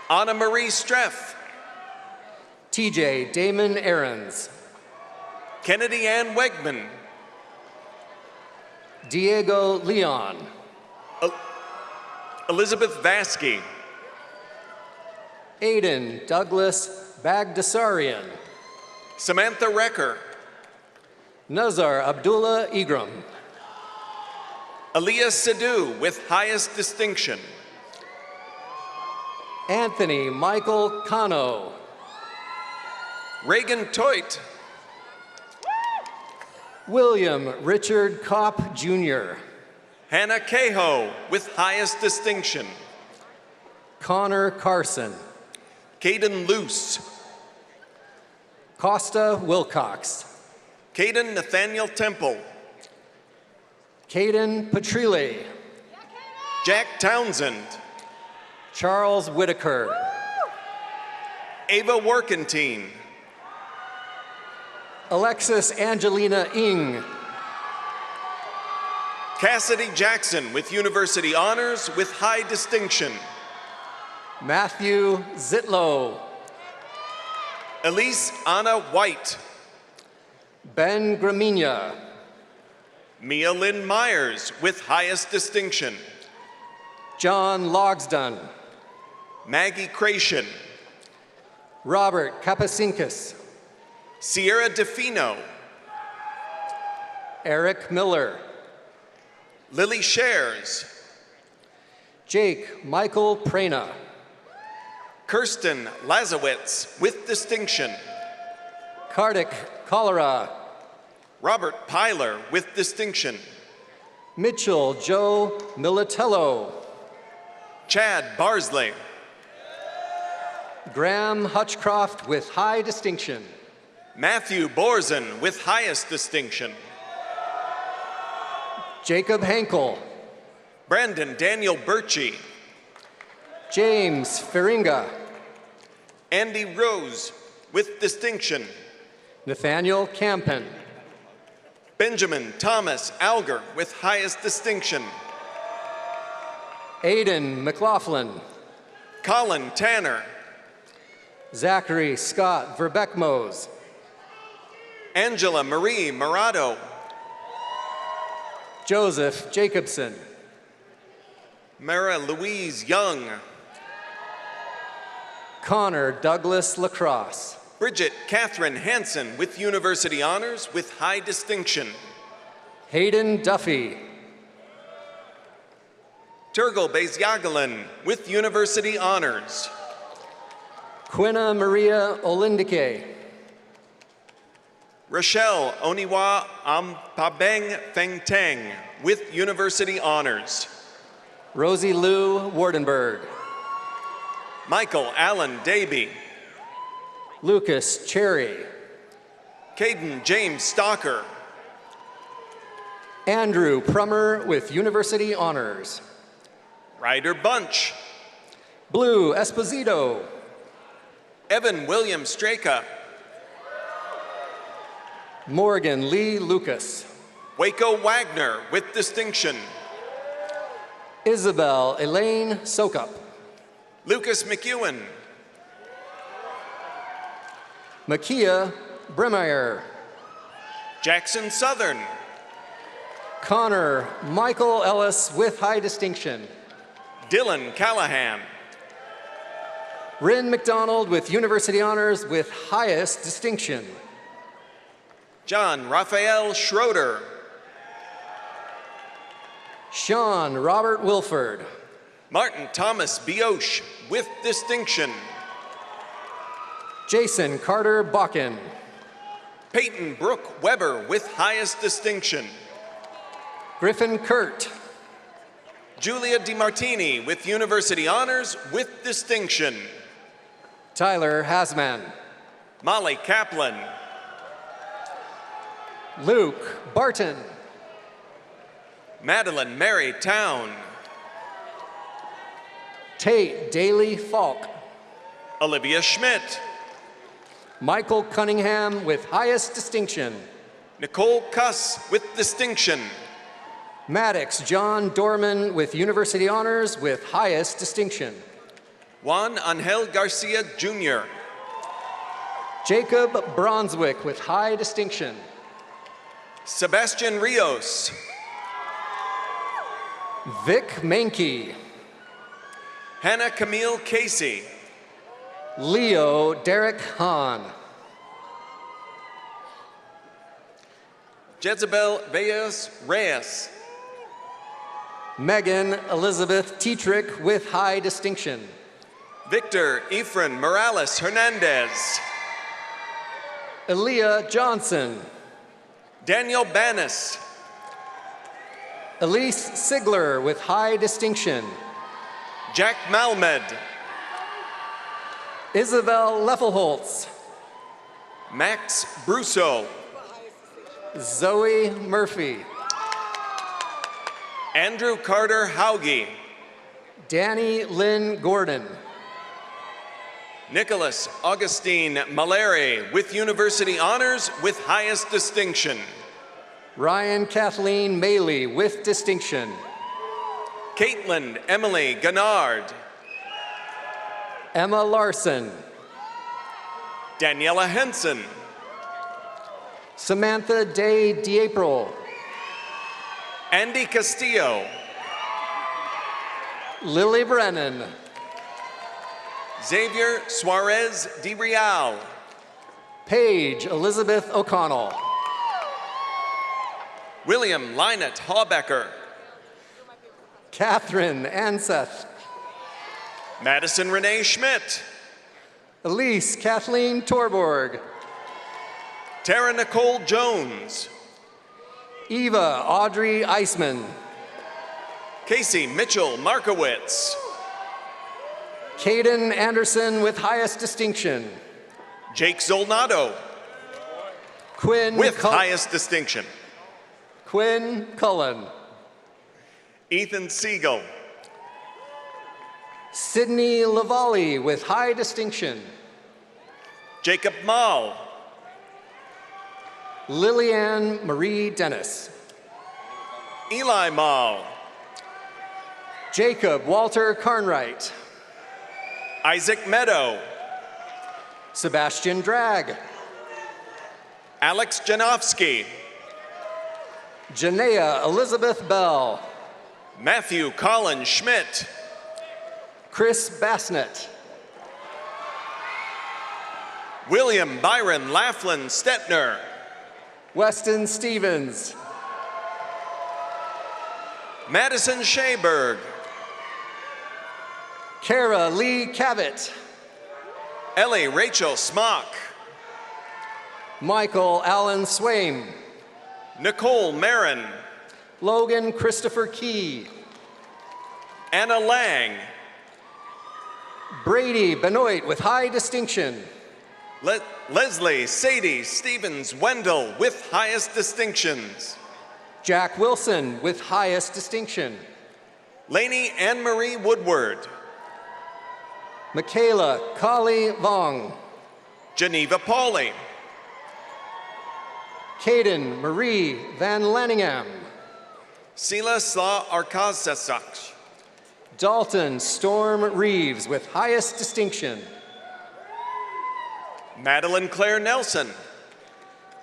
Anna Marie Streff. TJ Damon Aarons. Kennedy Ann Wegman. Diego Leon. Elizabeth Vasky. Aiden Douglas Bagdasarian. Samantha Recker. Nazar Abdullah Igram. Aliyah Sidhu with highest distinction. Anthony Michael Cano. Reagan Toit. William Richard Kopp Jr. Hannah Cahoe with highest distinction. Connor Carson. Caden Luce. Costa Wilcox. Caden Nathaniel Temple. Caden Petrile. Jack Townsend. Charles Whitaker. Ava Workentine. Alexis Angelina Ing. Cassidy Jackson with University Honors with high distinction. Matthew Zitlow. Elise Anna White. Ben Gramina. Mia Lynn Myers with highest distinction. John Logsdon. Maggie Creation. Robert Kapasinkis. Sierra DeFino. Eric Miller. Lily Shares. Jake Michael Prana. Kirsten Lazowitz with distinction. Kartik Cholera. Robert Pyler with distinction. Mitchell Joe Militello. Chad Barsley. Graham Hutchcroft with high distinction. Matthew Borzen with highest distinction. Jacob Henkel. Brandon Daniel Birchie. James Feringa. Andy Rose with distinction. Nathaniel Campen. Benjamin Thomas Alger with highest distinction. Aiden McLaughlin. Colin Tanner. Zachary Scott Verbeckmose. Angela Marie Morado. Joseph Jacobson. Mara Louise Young. Connor Douglas Lacrosse. Bridget Catherine Hansen with University Honors with high distinction. Hayden Duffy. Turgal Bezyagalin with University Honors. Quina Maria Olindike. Rochelle Oniwa Ampabeng Fengteng with University Honors. Rosie Lou Wardenberg. Michael Allen Davey. Lucas Cherry. Caden James Stalker. Andrew Prummer with University Honors. Ryder Bunch. Blue Esposito. Evan William Straka. Morgan Lee Lucas. Waco Wagner with distinction. Isabel Elaine Sokup. Lucas McEwen. Makia Bremeyer. Jackson Southern. Connor Michael Ellis with high distinction. Dylan Callahan. Rin McDonald with University Honors with highest distinction. John Raphael Schroeder. Sean Robert Wilford. Martin Thomas Bioche with distinction. Jason Carter Bakken. Peyton Brooke Weber with highest distinction. Griffin Kurt. Julia DiMartini with University Honors with distinction. Tyler Hasman. Molly Kaplan. Luke Barton. Madeline Mary Town. Tate Daly Falk. Olivia Schmidt. Michael Cunningham with highest distinction. Nicole Cuss with distinction. Maddox John Dorman with University Honors with highest distinction. Juan Angel Garcia Jr. Jacob Bronswick with high distinction. Sebastian Rios. Vic Mankey. Hannah Camille Casey. Leo Derek Hahn. Jezebel Vellas Reyes. Megan Elizabeth Tetrick with high distinction. Victor Efren Morales Hernandez. Aaliyah Johnson. Daniel Banis. Elise Sigler with high distinction. Jack Malmed. Isabel Leffelholtz. Max Brusso. Zoe Murphy. Andrew Carter Hauge. Danny Lynn Gordon. Nicholas Augustine Maleri with University Honors with highest distinction. Ryan Kathleen Maley with distinction. Caitlin Emily Gannard. Emma Larson. Daniela Henson. Samantha Day DiApril. Andy Castillo. Lily Brennan. Xavier Suarez Di Real. Paige Elizabeth O'Connell. William Lynett Hawbecker. Catherine Anseth. Madison Renee Schmidt. Elise Kathleen Torborg. Tara Nicole Jones. Eva Audrey Eisman. Casey Mitchell Markowitz. Caden Anderson with highest distinction. Jake Zolnado. Quinn with highest distinction. Quinn Cullen. Ethan Siegel. Sydney Lavallee with high distinction. Jacob Mall. Lillianne Marie Dennis. Eli Mall. Jacob Walter Carnwright. Isaac Meadow. Sebastian Dragg. Alex Janofsky. Janaea Elizabeth Bell. Matthew Colin Schmidt. Chris Bassnett. William Byron Laughlin Stetner. Weston Stevens. Madison Shaberg. Kara Lee Cavett. Ellie Rachel Smock. Michael Allen Swaim. Nicole Marin. Logan Christopher Key. Anna Lang. Brady Benoit with high distinction. Leslie Sadie Stevens Wendell with highest distinctions. Jack Wilson with highest distinction. Lainey Anne-Marie Woodward. Michaela Kali Vong. Geneva Pauley. Caden Marie Van Lanningham. Sila Sla Arkazasaksh. Dalton Storm Reeves with highest distinction. Madeline Claire Nelson.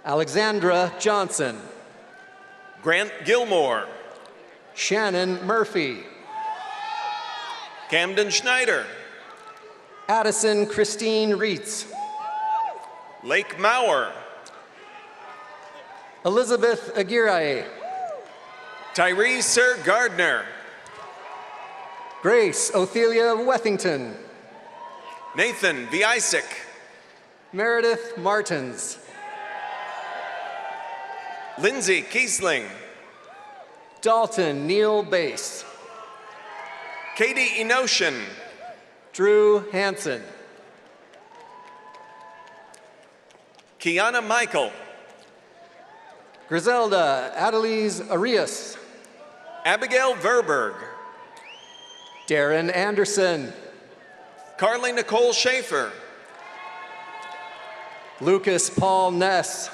Alexandra Johnson. Grant Gilmore. Shannon Murphy. Camden Schneider. Addison Christine Reitz. Lake Maurer. Elizabeth Aguirre. Tyree Sir Gardner. Grace Othelia Wethington. Nathan V. Isaac. Meredith Martins. Lindsay Kiesling. Dalton Neil Bass. Katie Enotion. Drew Hansen. Kiana Michael. Griselda Adelise Arias. Abigail Verberg. Darren Anderson. Carly Nicole Schaefer. Lucas Paul Ness.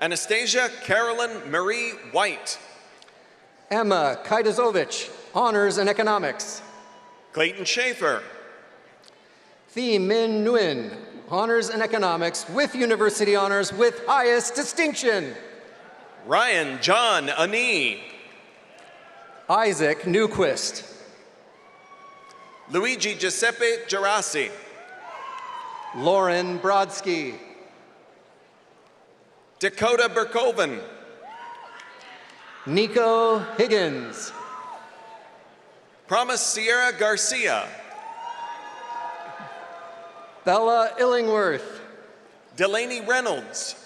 Anastasia Carolyn Marie White. Emma Kaidazovich, Honors in Economics. Clayton Schaefer. Thi Min Nguyen, Honors in Economics with University Honors with highest distinction. Ryan John Ani. Isaac Newquist. Luigi Giuseppe Gerasi. Lauren Brodsky. Dakota Berkoven. Nico Higgins. Promise Sierra Garcia. Bella Illingworth. Delaney Reynolds.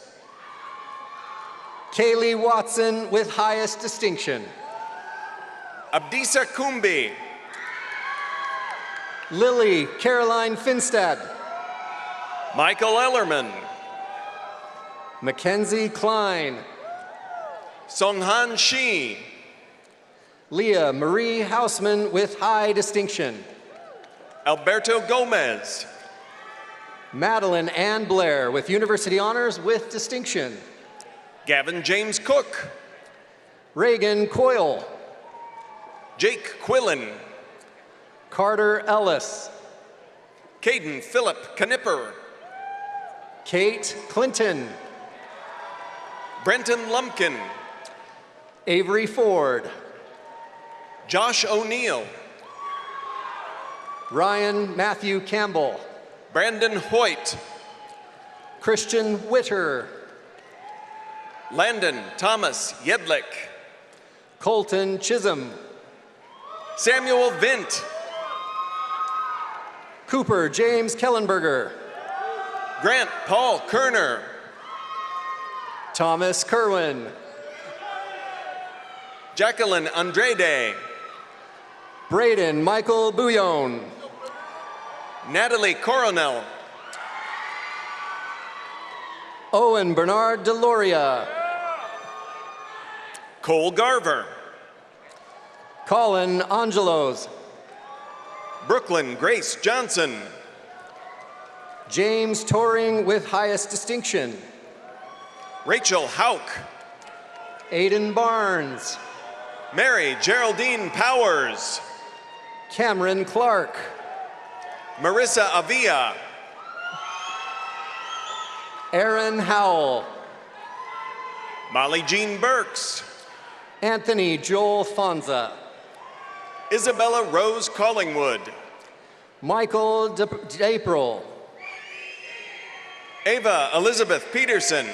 Kaylee Watson with highest distinction. Abdisa Kumbi. Lily Caroline Finstad. Michael Ellerman. Mackenzie Klein. Songhan Shi. Leah Marie Hausman with high distinction. Alberto Gomez. Madeline Ann Blair with University Honors with distinction. Gavin James Cook. Reagan Coyle. Jake Quillen. Carter Ellis. Caden Philip Knipper. Kate Clinton. Brenton Lumpkin. Avery Ford. Josh O'Neill. Ryan Matthew Campbell. Brandon Hoyt. Christian Witter. Landon Thomas Yedlick. Colton Chisholm. Samuel Vint. Cooper James Kellenberger. Grant Paul Kerner. Thomas Kerwin. Jacqueline Andrade. Braden Michael Bouillon. Natalie Coronel. Owen Bernard Deloria. Cole Garver. Colin Angelos. Brooklyn Grace Johnson. James Toring with highest distinction. Rachel Hauk. Aiden Barnes. Mary Geraldine Powers. Cameron Clark. Marissa Avia. Aaron Howell. Molly Jean Burks. Anthony Joel Fonza. Isabella Rose Collingwood. Michael DeApril. Ava Elizabeth Peterson.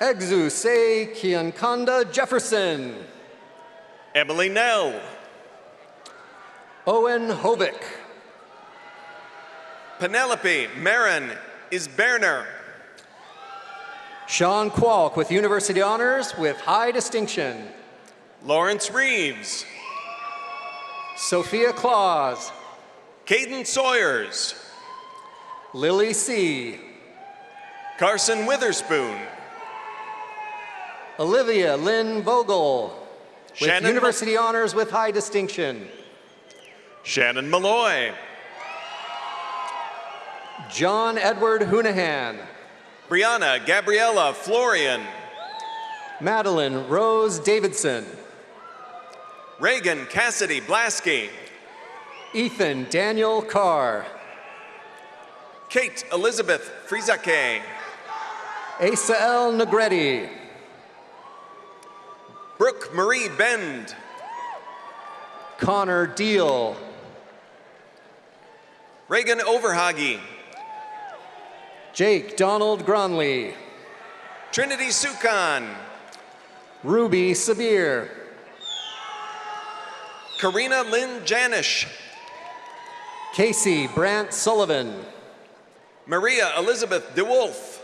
Exu Se Kiankanda Jefferson. Emily Nell. Owen Hovick. Penelope Marin Isberner. Sean Kwalk with University Honors with high distinction. Lawrence Reeves. Sophia Claus. Caden Sawyers. Lily C. Carson Witherspoon. Olivia Lynn Vogel with Shannon University Honors with high distinction. Shannon Malloy. John Edward Hounahan. Brianna Gabriella Florian. Madeline Rose Davidson. Reagan Cassidy Blasky. Ethan Daniel Carr. Kate Elizabeth Frizake. Asa L. Negretti. Brooke Marie Bend. Connor Deal. Reagan Overhage. Jake Donald Gronley. Trinity Sukan. Ruby Sabir. Karina Lynn Janish. Casey Brant Sullivan. Maria Elizabeth DeWolf.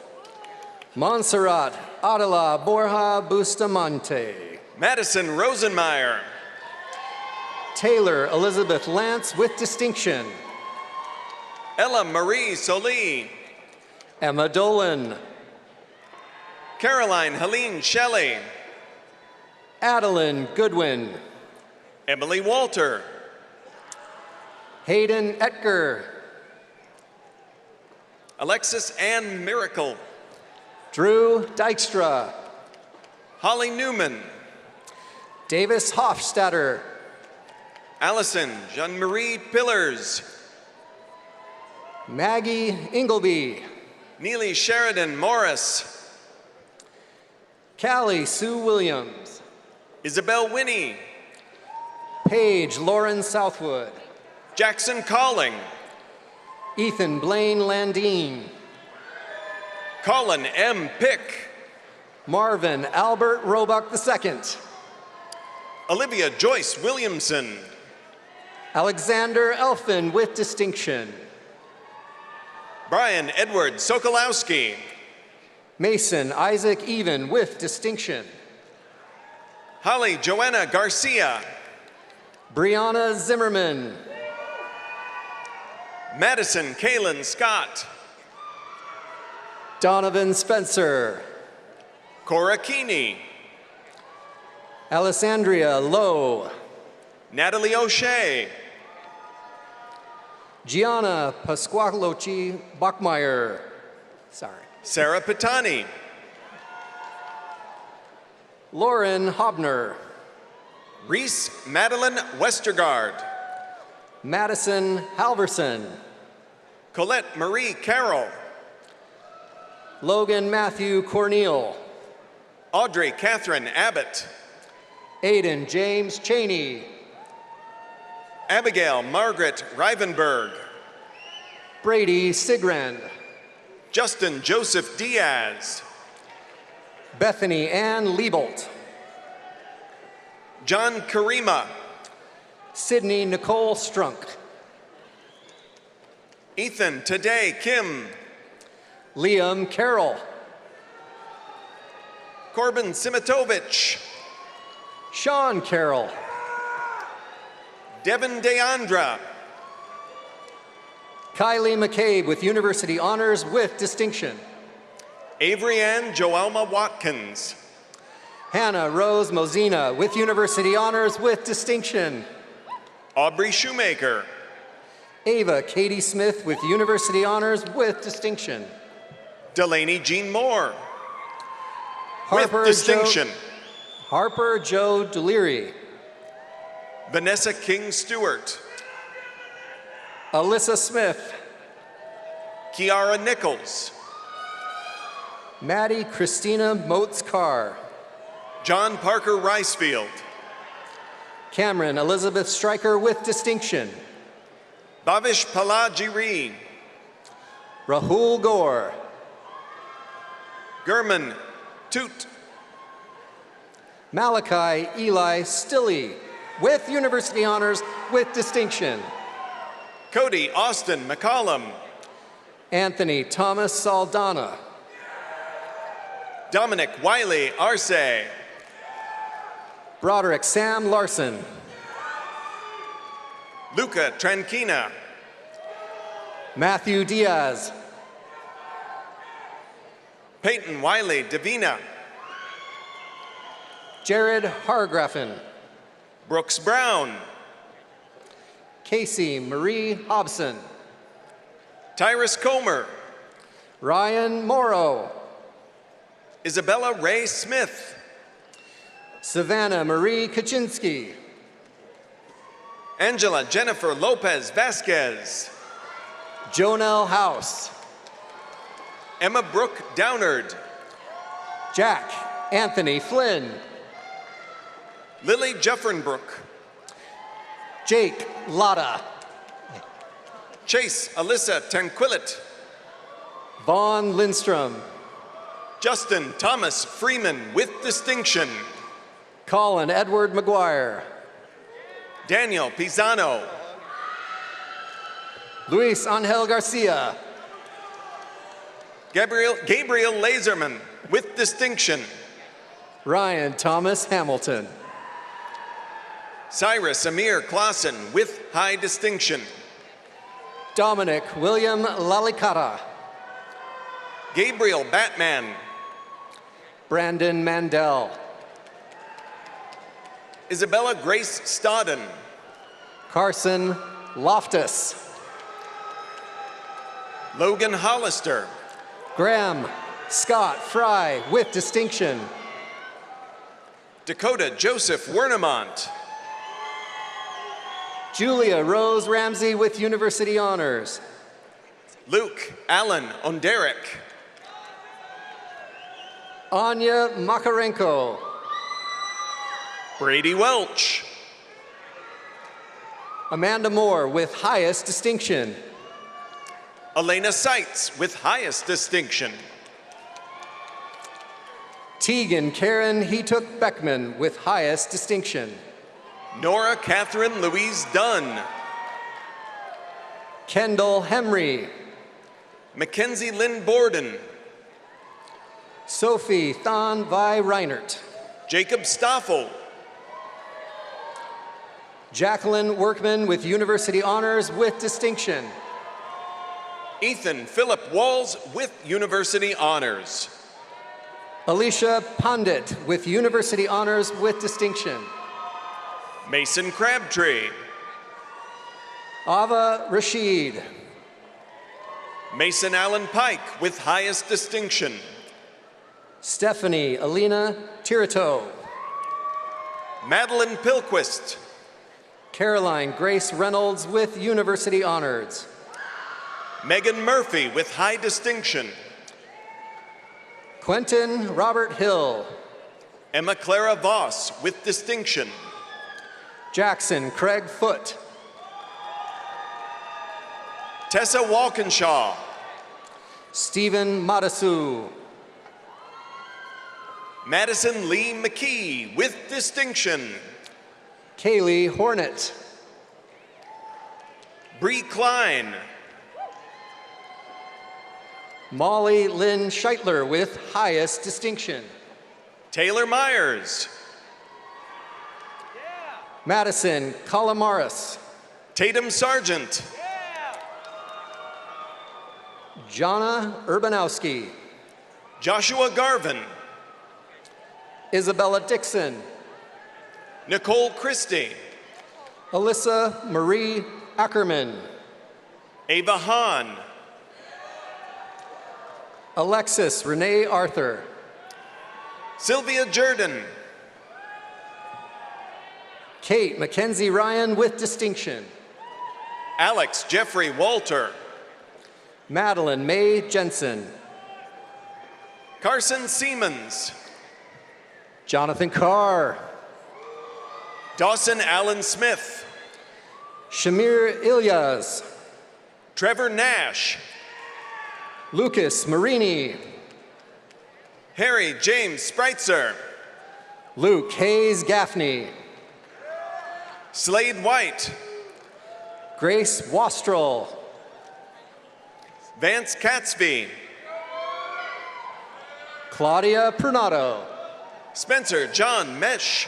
Montserrat Adela Borja Bustamante. Madison Rosenmeyer. Taylor Elizabeth Lance with distinction. Ella Marie Soli. Emma Dolan. Caroline Helene Shelley. Adeline Goodwin. Emily Walter. Hayden Etker. Alexis Ann Miracle. Drew Dykstra. Holly Newman. Davis Hofstadter. Allison Jean-Marie Pillars. Maggie Ingleby. Neely Sheridan Morris. Callie Sue Williams. Isabel Winnie. Paige Lauren Southwood. Jackson Calling. Ethan Blaine Landine. Colin M. Pick. Marvin Albert Roebuck II. Olivia Joyce Williamson. Alexander Elfin with distinction. Brian Edward Sokolowski. Mason Isaac Even with distinction. Holly Joanna Garcia. Brianna Zimmerman. Madison Kaylin Scott. Donovan Spencer. Cora Keeney. Alessandria Lowe. Natalie O'Shea. Gianna Pasqualochi Bachmeyer. Sorry. Sarah Pitani. Lauren Hobner. Reese Madeline Westergaard. Madison Halverson. Colette Marie Carroll. Logan Matthew Corneal. Audrey Catherine Abbott. Aiden James Cheney. Abigail Margaret Rivenberg. Brady Sigrand. Justin Joseph Diaz. Bethany Ann Liebolt. John Karima. Sydney Nicole Strunk. Ethan Today Kim. Liam Carroll. Corbin Simitovich. Sean Carroll. Devin Deandra. Kylie McCabe with University Honors with distinction. Avery Ann Joelma Watkins. Hannah Rose Mosina with University Honors with distinction. Aubrey Shoemaker. Ava Katie Smith with University Honors with distinction. Delaney Jean Moore. Harper with distinction. Harper Joe Deliri. Vanessa King Stewart. Alyssa Smith. Kiara Nichols. Maddie Christina Motes Carr. John Parker Ricefield. Cameron Elizabeth Stryker with distinction. Bhavish Palajiri. Rahul Gore. Gurman Toot. Malachi Eli Stilley, with University Honors with distinction. Cody Austin McCollum. Anthony Thomas Saldana. Dominic Wiley Arce. Broderick Sam Larson. Luca Tranquina. Matthew Diaz. Peyton Wiley Davina. Jared Hargraffen. Brooks Brown. Casey Marie Hobson. Tyrus Comer. Ryan Morrow. Isabella Ray Smith. Savannah Marie Kaczynski. Angela Jennifer Lopez Vasquez. Jonelle House. Emma Brooke Downard. Jack Anthony Flynn. Lily Jeffrenbrook. Jake Lotta. Chase Alyssa Tanquillet. Vaughn Lindstrom. Justin Thomas Freeman with distinction. Colin Edward McGuire. Daniel Pisano. Luis Angel Garcia. Gabriel Laserman with distinction. Ryan Thomas Hamilton. Cyrus Amir Clausen with high distinction. Dominic William Lalikata. Gabriel Batman. Brandon Mandel. Isabella Grace Stodden. Carson Loftus. Logan Hollister. Graham Scott Fry with distinction. Dakota Joseph Wernemont. Julia Rose Ramsey with University Honors. Luke Allen Onderek. Anya Makarenko. Brady Welch. Amanda Moore with highest distinction. Elena Seitz with highest distinction. Tegan Karen Heetook Beckman with highest distinction. Nora Catherine Louise Dunn. Kendall Hemry. Mackenzie Lynn Borden. Sophie Thon Vi Reinert. Jacob Stoffel. Jacqueline Workman with University Honors with distinction. Ethan Philip Walls with University Honors. Alicia Pandit with University Honors with distinction. Mason Crabtree. Ava Rashid. Mason Allen Pike with highest distinction. Stephanie Alina Tirito. Madeline Pilquist. Caroline Grace Reynolds with University Honors. Megan Murphy with high distinction. Quentin Robert Hill. Emma Clara Voss with distinction. Jackson Craig Foote. Tessa Walkinshaw. Stephen Madasu. Madison Lee McKee with distinction. Kaylee Hornet. Bree Klein. Molly Lynn Scheitler with highest distinction. Taylor Myers. Madison Calamaris. Tatum Sargent. Jonna Urbanowski. Joshua Garvin. Isabella Dixon. Nicole Christie. Alyssa Marie Ackerman. Ava Hahn. Alexis Renee Arthur. Sylvia Jordan. Kate Mackenzie Ryan with distinction. Alex Jeffrey Walter. Madeline Mae Jensen. Carson Siemens. Jonathan Carr. Dawson Allen Smith. Shamir Ilyas. Trevor Nash. Lucas Marini. Harry James Spreitzer. Luke Hayes Gaffney. Slade White. Grace Wastrel. Vance Catsby. Claudia Prunato. Spencer John Mesh.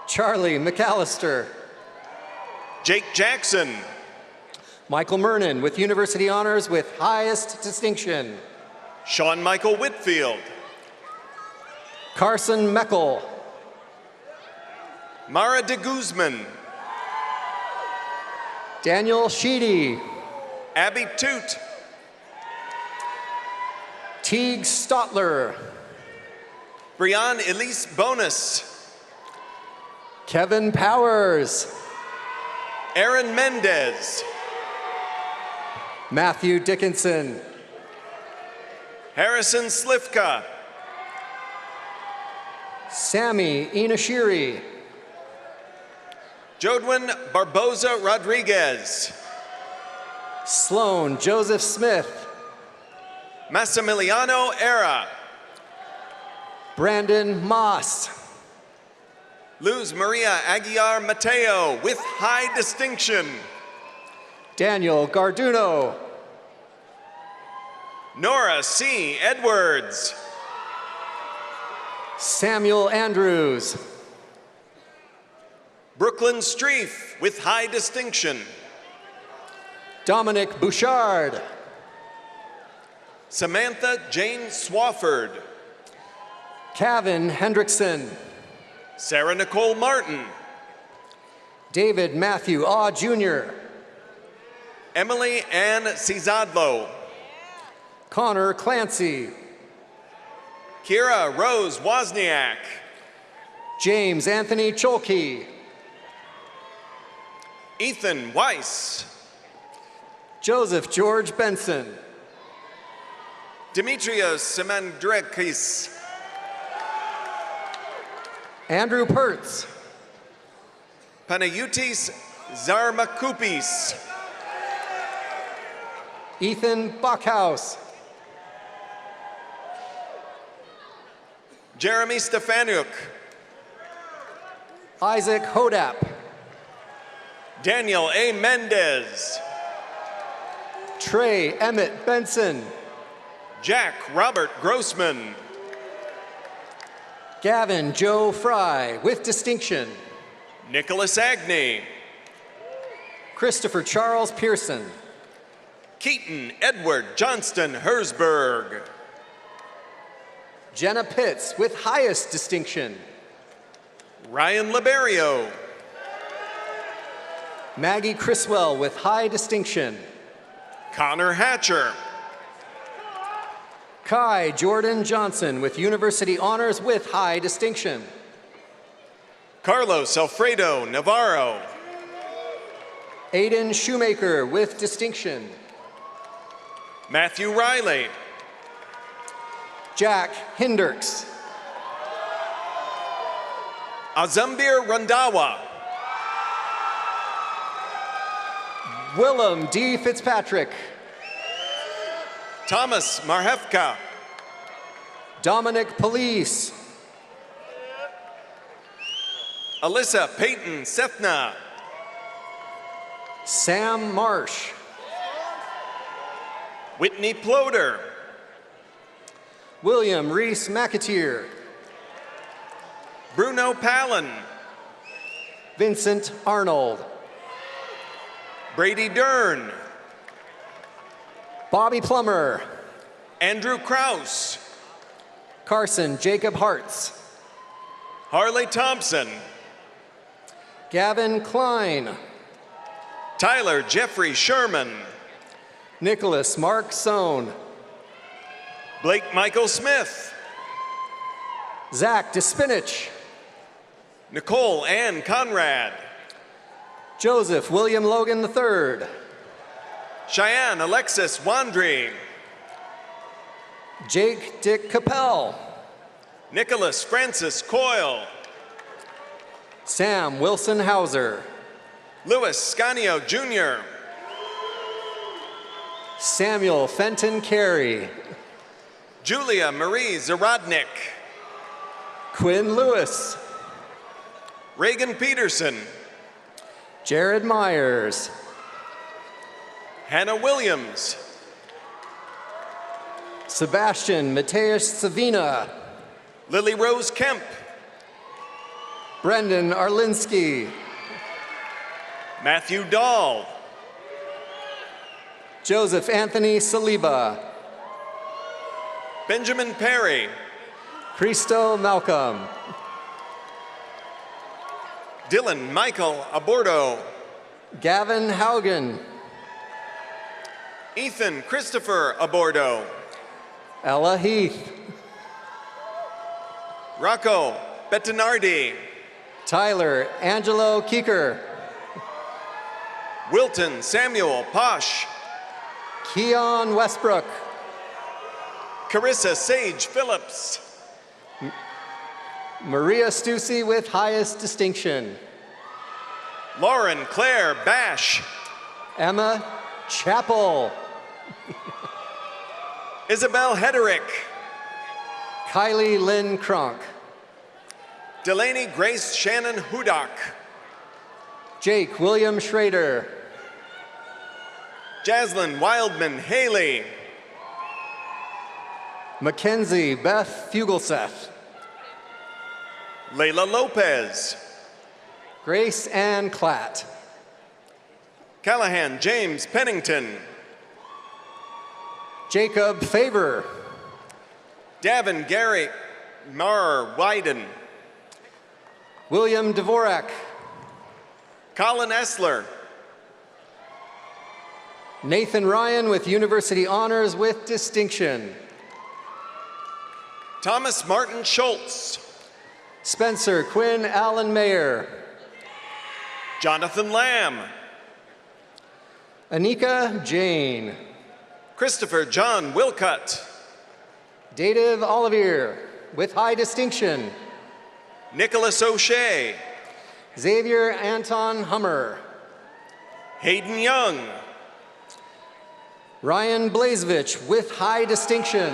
Charlie McAllister. Jake Jackson. Michael Mernon with University Honors with highest distinction. Sean Michael Whitfield. Carson Meckel. Mara de Guzman. Daniel Sheedy. Abby Toot. Teague Stotler. Brianne Elise Bonus. Kevin Powers. Aaron Mendez. Matthew Dickinson. Harrison Slifka. Sammy Inashiri. Jodwin Barboza Rodriguez. Sloan Joseph Smith. Massimiliano Era. Brandon Moss. Luz Maria Aguiar Mateo with high distinction. Daniel Garduno. Nora C. Edwards. Samuel Andrews. Brooklyn Streef with high distinction. Dominic Bouchard. Samantha Jane Swafford. Kevin Hendrickson. Sarah Nicole Martin. David Matthew Aw Jr. Emily Ann Cizadlo. Connor Clancy. Kira Rose Wozniak. James Anthony Cholke. Ethan Weiss. Joseph George Benson. Dimitrios Simandrekis. Andrew Pertz. Panayutis Zarmakupis. Ethan Buckhouse. Jeremy Stefanuk. Isaac Hodap. Daniel A. Mendez. Trey Emmett Benson. Jack Robert Grossman. Gavin Joe Fry with distinction. Nicholas Agney. Christopher Charles Pearson. Keaton Edward Johnston Hersberg. Jenna Pitts with highest distinction. Ryan Liberio. Maggie Criswell with high distinction. Connor Hatcher. Kai Jordan Johnson with University Honors with high distinction. Carlos Alfredo Navarro. Aiden Shoemaker with distinction. Matthew Riley. Jack Hinderks. Azambir Randawa. Willem D. Fitzpatrick. Thomas Marhefka. Dominic Police. Alyssa Peyton Sethna. Sam Marsh. Whitney Ploder. William Reese McAteer. Bruno Palin. Vincent Arnold. Brady Dern. Bobby Plummer. Andrew Kraus. Carson Jacob Hartz. Harley Thompson. Gavin Klein. Tyler Jeffrey Sherman. Nicholas Mark Sohn. Blake Michael Smith. Zach DeSpinach. Nicole Ann Conrad. Joseph William Logan III. Cheyenne Alexis Wandry. Jake Dick Capel. Nicholas Francis Coyle. Sam Wilson Hauser. Louis Scanio Jr. Samuel Fenton Carey. Julia Marie Zarodnik. Quinn Lewis. Reagan Peterson. Jared Myers. Hannah Williams. Sebastian Mateus Savina. Lily Rose Kemp. Brendan Arlinsky. Matthew Dahl. Joseph Anthony Saliba. Benjamin Perry. Christo Malcolm. Dylan Michael Abordo. Gavin Haugen. Ethan Christopher Abordo. Ella Heath. Rocco Bettinardi. Tyler Angelo Keeker. Wilton Samuel Posh. Keon Westbrook. Carissa Sage Phillips. Maria Stussy with highest distinction. Lauren Claire Bash. Emma Chappell. Isabel Hederick. Kylie Lynn Kronk. Delaney Grace Shannon Hudak. Jake William Schrader. Jaslyn Wildman Haley. Mackenzie Beth Fugelseth. Layla Lopez. Grace Ann Klatt. Callahan James Pennington. Jacob Favor. Davin Gary Mar Wyden. William Dvorak. Colin Essler. Nathan Ryan with University Honors with Distinction. Thomas Martin Schultz. Spencer Quinn Allen Mayer. Jonathan Lamb. Anika Jane. Christopher John Wilcutt. Dative Olivier with high distinction. Nicholas O'Shea. Xavier Anton Hummer. Hayden Young. Ryan Blazevich with high distinction.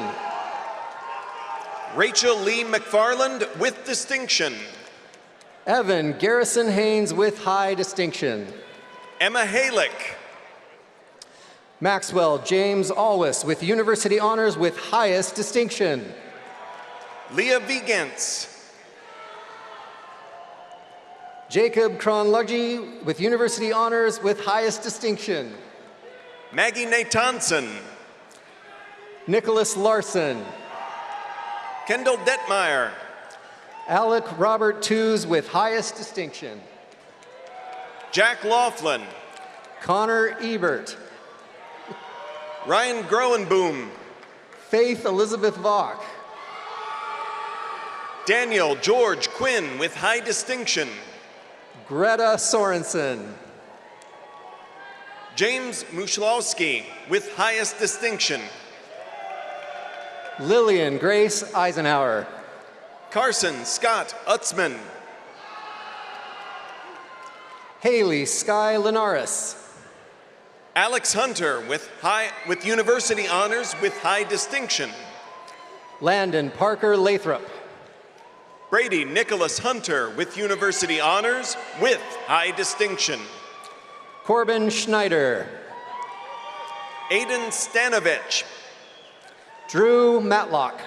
Rachel Lee McFarland with distinction. Evan Garrison Haynes with high distinction. Emma Halick. Maxwell James Alwis with University Honors with highest distinction. Leah Vigents. Jacob Kronluggi with University Honors with highest distinction. Maggie Natanson. Nicholas Larson. Kendall Detmeyer. Alec Robert Tews with highest distinction. Jack Laughlin. Connor Ebert. Ryan Groenboom. Faith Elizabeth Vaughn. Daniel George Quinn with high distinction. Greta Sorensen. James Mushlowski with highest distinction. Lillian Grace Eisenhower. Carson Scott Utzman. Haley Sky Linares. Alex Hunter with University Honors with high distinction. Landon Parker Lathrop. Brady Nicholas Hunter with University Honors with high distinction. Corbin Schneider. Aiden Stanovich. Drew Matlock.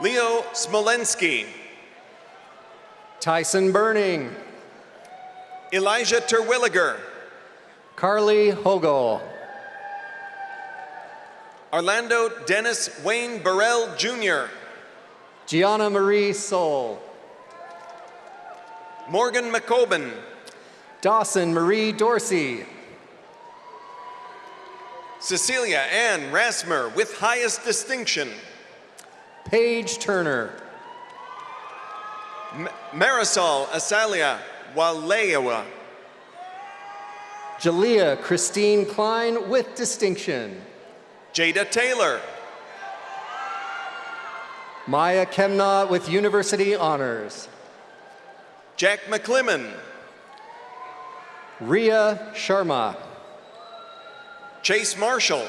Leo Smolensky. Tyson Burning. Elijah Terwilliger. Carly Hogel. Orlando Dennis Wayne Burrell Jr. Gianna Marie Soul. Morgan McCoben. Dawson Marie Dorsey. Cecilia Ann Rasmer with highest distinction. Paige Turner. Marisol Asalia Walewa. Jalea Christine Klein with distinction. Jada Taylor. Maya Kemna with University Honors. Jack McClimmon. Ria Sharma. Chase Marshall.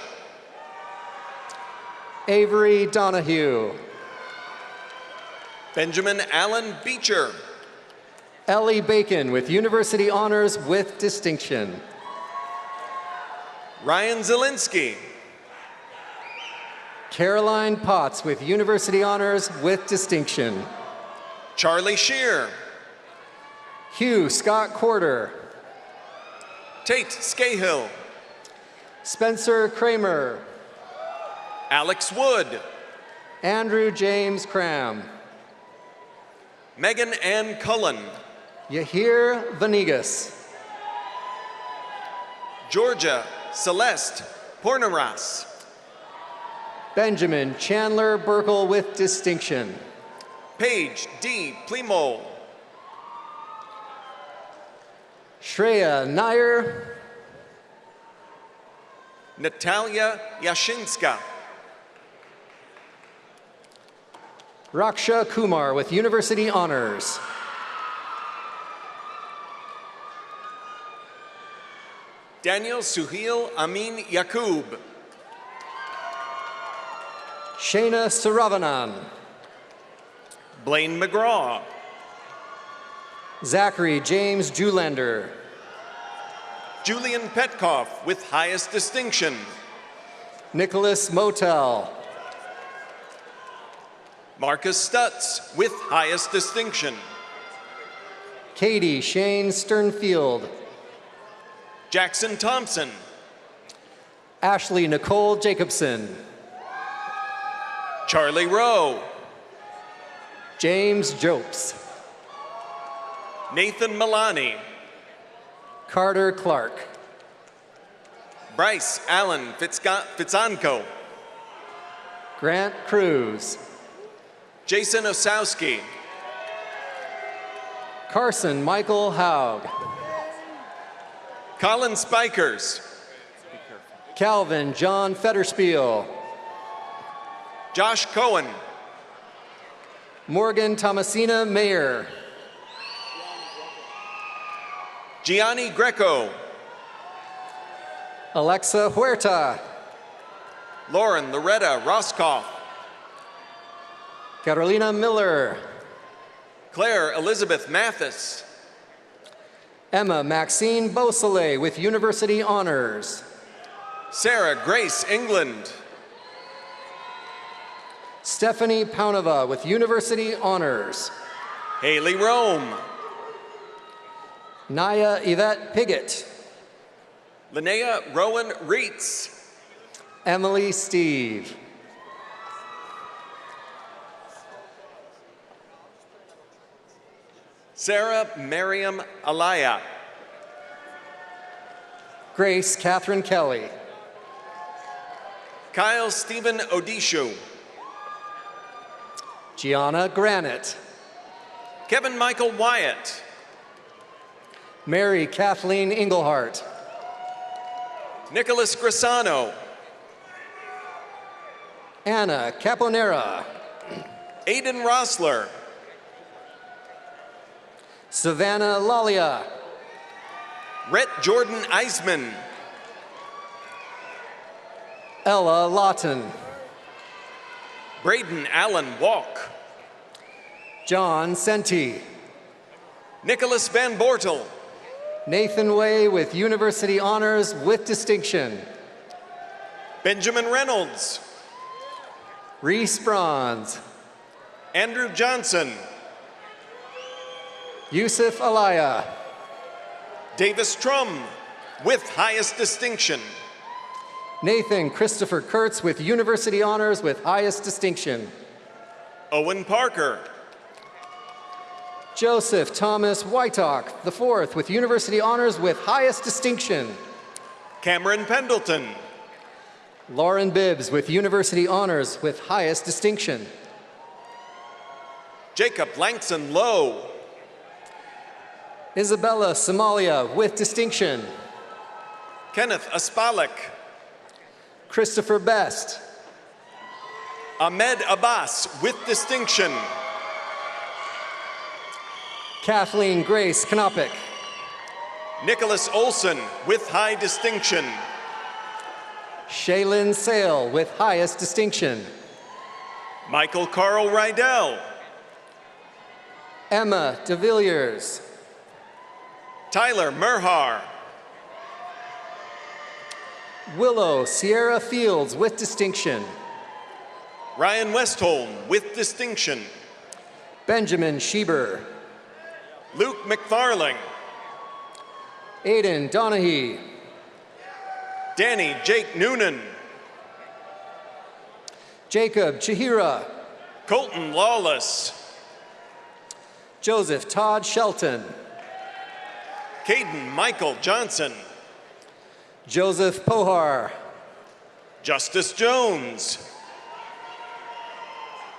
Avery Donahue. Benjamin Allen Beecher. Ellie Bacon with University Honors with Distinction. Ryan Zielinski. Caroline Potts with University Honors with Distinction. Charlie Shear. Hugh Scott Quarter. Tate Scahill. Spencer Kramer. Alex Wood. Andrew James Cram. Megan Ann Cullen. Yahir Vanegas. Georgia Celeste Pornaras. Benjamin Chandler Burkle with Distinction. Paige D. Plimol. Shreya Nair. Natalia Yashinska. Raksha Kumar with University Honors. Daniel Suhail Amin Yakub. Shayna Saravanan. Blaine McGraw. Zachary James Julander. Julian Petkoff with highest distinction. Nicholas Motel. Marcus Stutz with highest distinction. Katie Shane Sternfield. Jackson Thompson. Ashley Nicole Jacobson. Charlie Rowe. James Jopes. Nathan Milani. Carter Clark. Bryce Allen Fitzanko. Grant Cruz. Jason Osowski. Carson Michael Haug. Colin Spikers. Calvin John Federspiel. Josh Cohen. Morgan Thomasina Mayer. Gianni Greco. Alexa Huerta. Lauren Loretta Roskoff. Carolina Miller. Claire Elizabeth Mathis. Emma Maxine Beausoleil with University Honors. Sarah Grace England. Stephanie Paunova with University Honors. Haley Rome. Naya Yvette Piggott. Linnea Rowan Reitz. Emily Steve. Sarah Miriam Alaya. Grace Catherine Kelly. Kyle Stephen Odishu. Gianna Granite. Kevin Michael Wyatt. Mary Kathleen Englehart. Nicholas Grisano. Anna Caponera. Aiden Rossler. Savannah Lalia. Rhett Jordan Eisman. Ella Lawton. Braden Allen Walk. John Senti. Nicholas Van Bortel. Nathan Way with University Honors with Distinction. Benjamin Reynolds. Reese Bronze. Andrew Johnson. Yusuf Alaya. Davis Trum with highest distinction. Nathan Christopher Kurtz with University Honors with highest distinction. Owen Parker. Joseph Thomas Whiteock IV with University Honors with highest distinction. Cameron Pendleton. Lauren Bibbs with University Honors with highest distinction. Jacob Langson Lowe. Isabella Somalia with distinction. Kenneth Aspalik. Christopher Best. Ahmed Abbas with distinction. Kathleen Grace Knopik. Nicholas Olson with high distinction. Shaylin Sale with highest distinction. Michael Carl Rydell. Emma de Villiers. Tyler Merhar. Willow Sierra Fields with distinction. Ryan Westholm with distinction. Benjamin Schieber. Luke McFarling. Aiden Donahue. Danny Jake Noonan. Jacob Chihira. Colton Lawless. Joseph Todd Shelton. Caden Michael Johnson. Joseph Pohar. Justice Jones.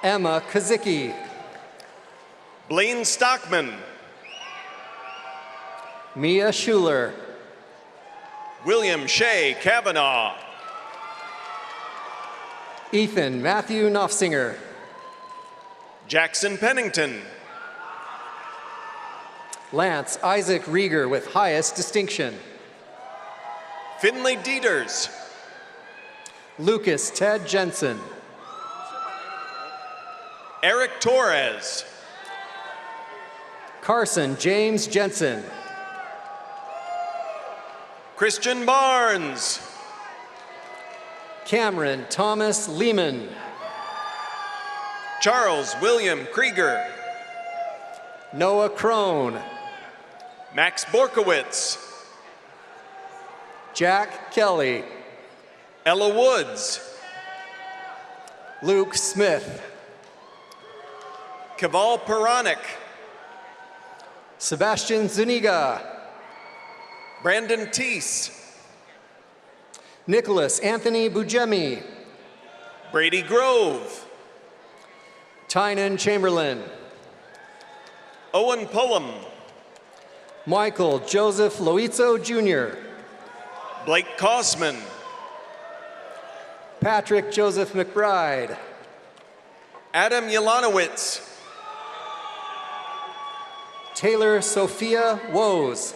Emma Kazicki. Blaine Stockman. Mia Schuler. William Shea Kavanaugh. Ethan Matthew Knopfsinger. Jackson Pennington. Lance Isaac Rieger with highest distinction. Finley Dieters. Lucas Ted Jensen. Eric Torres. Carson James Jensen. Christian Barnes. Cameron Thomas Lehman. Charles William Krieger. Noah Crone. Max Borkowitz. Jack Kelly. Ella Woods. Luke Smith. Kaval Peronic. Sebastian Zuniga. Brandon Teese. Nicholas Anthony Bujemi. Brady Grove. Tynan Chamberlain. Owen Pullum. Michael Joseph Loizzo Jr. Blake Kossman. Patrick Joseph McBride. Adam Yelanowitz. Taylor Sophia Woes.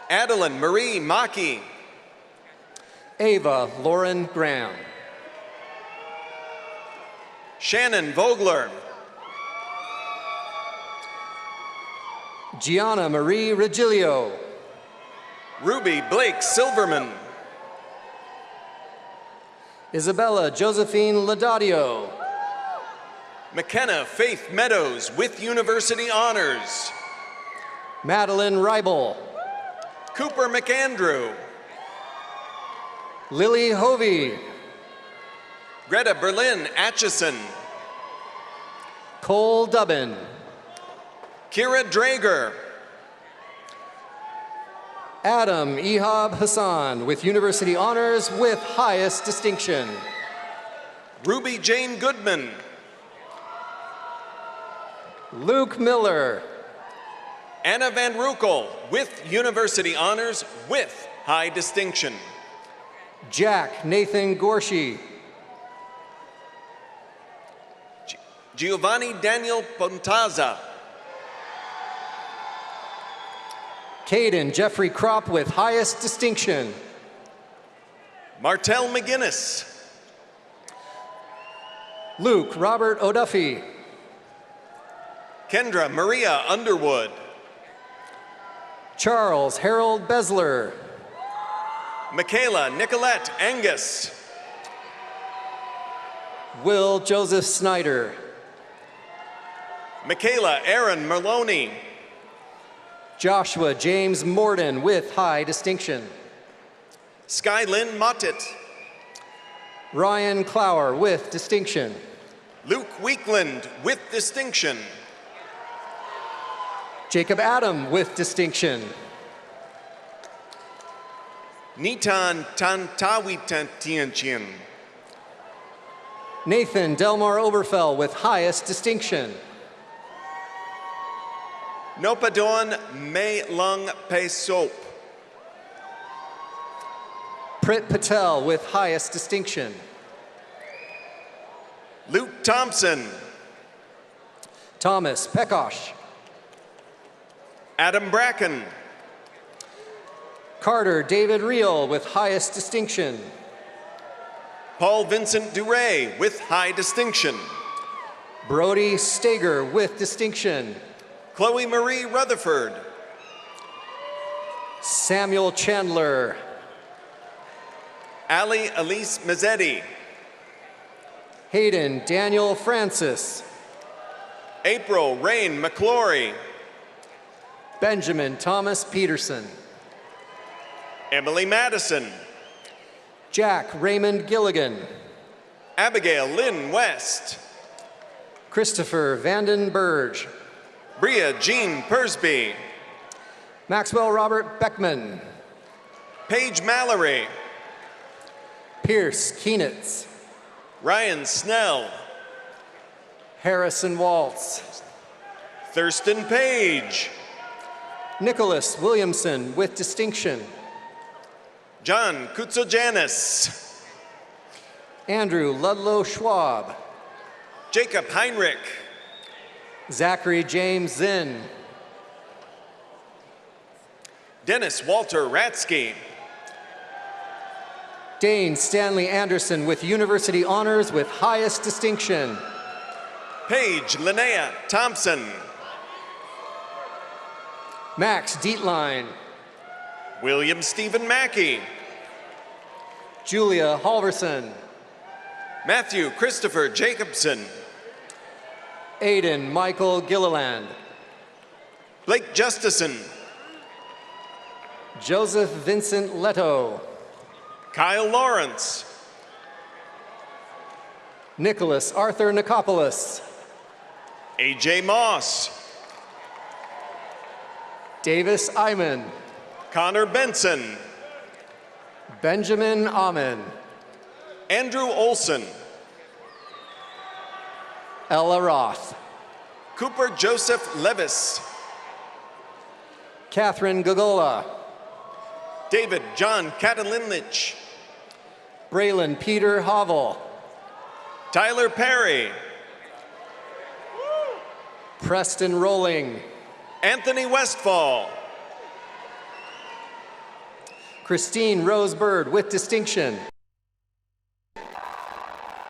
Adeline Marie Maki. Ava Lauren Graham. Shannon Vogler. Gianna Marie Regilio. Ruby Blake Silverman. Isabella Josephine Laudadio. McKenna Faith Meadows with University Honors. Madeline Reibel. Cooper McAndrew. Lily Hovey. Greta Berlin Atchison. Cole Dubbin. Kira Drager. Adam Ehab Hassan with University Honors with highest distinction. Ruby Jane Goodman. Luke Miller. Anna Van Rukel with University Honors with high distinction. Jack Nathan Gorshi. Giovanni Daniel Pontaza. Caden Jeffrey Kropp with highest distinction. Martell McGinnis. Luke Robert O'Duffy. Kendra Maria Underwood. Charles Harold Besler. Michaela Nicolette Angus. Will Joseph Snyder. Michaela Aaron Merloni. Joshua James Morden with high distinction. Skylyn Mottet. Ryan Clower with distinction. Luke Weekland with distinction. Jacob Adam with distinction. Nitan Tantawitantianchin. Nathan Delmar Oberfell with highest distinction. Nopadon Mei Lung Pe Sop. Prit Patel with highest distinction. Luke Thompson. Thomas Pekosh. Adam Bracken. Carter David Reel with highest distinction. Paul Vincent Duray with high distinction. Brody Stager with distinction. Chloe Marie Rutherford. Samuel Chandler. Ali Elise Mazzetti. Hayden Daniel Francis. April Rain McClory. Benjamin Thomas Peterson. Emily Madison. Jack Raymond Gilligan. Abigail Lynn West. Christopher Vanden Burge. Bria Jean Persby. Maxwell Robert Beckman. Paige Mallory. Pierce Keenitz. Ryan Snell. Harrison Waltz. Thurston Page. Nicholas Williamson with distinction. John Kutsojanis. Andrew Ludlow Schwab. Jacob Heinrich. Zachary James Zinn. Dennis Walter Ratsky. Dane Stanley Anderson with University Honors with highest distinction. Paige Linnea Thompson. Max Dietlein. William Stephen Mackey. Julia Halverson. Matthew Christopher Jacobson. Aiden Michael Gilliland. Blake Justison. Joseph Vincent Leto. Kyle Lawrence. Nicholas Arthur Nikopoulos. AJ Moss. Davis Iman. Connor Benson. Benjamin Amen. Andrew Olson. Ella Roth. Cooper Joseph Levis. Catherine Gogola. David John Katalinlich. Braylon Peter Hovel. Tyler Perry. Preston Rolling. Anthony Westfall. Christine Rose Bird with distinction.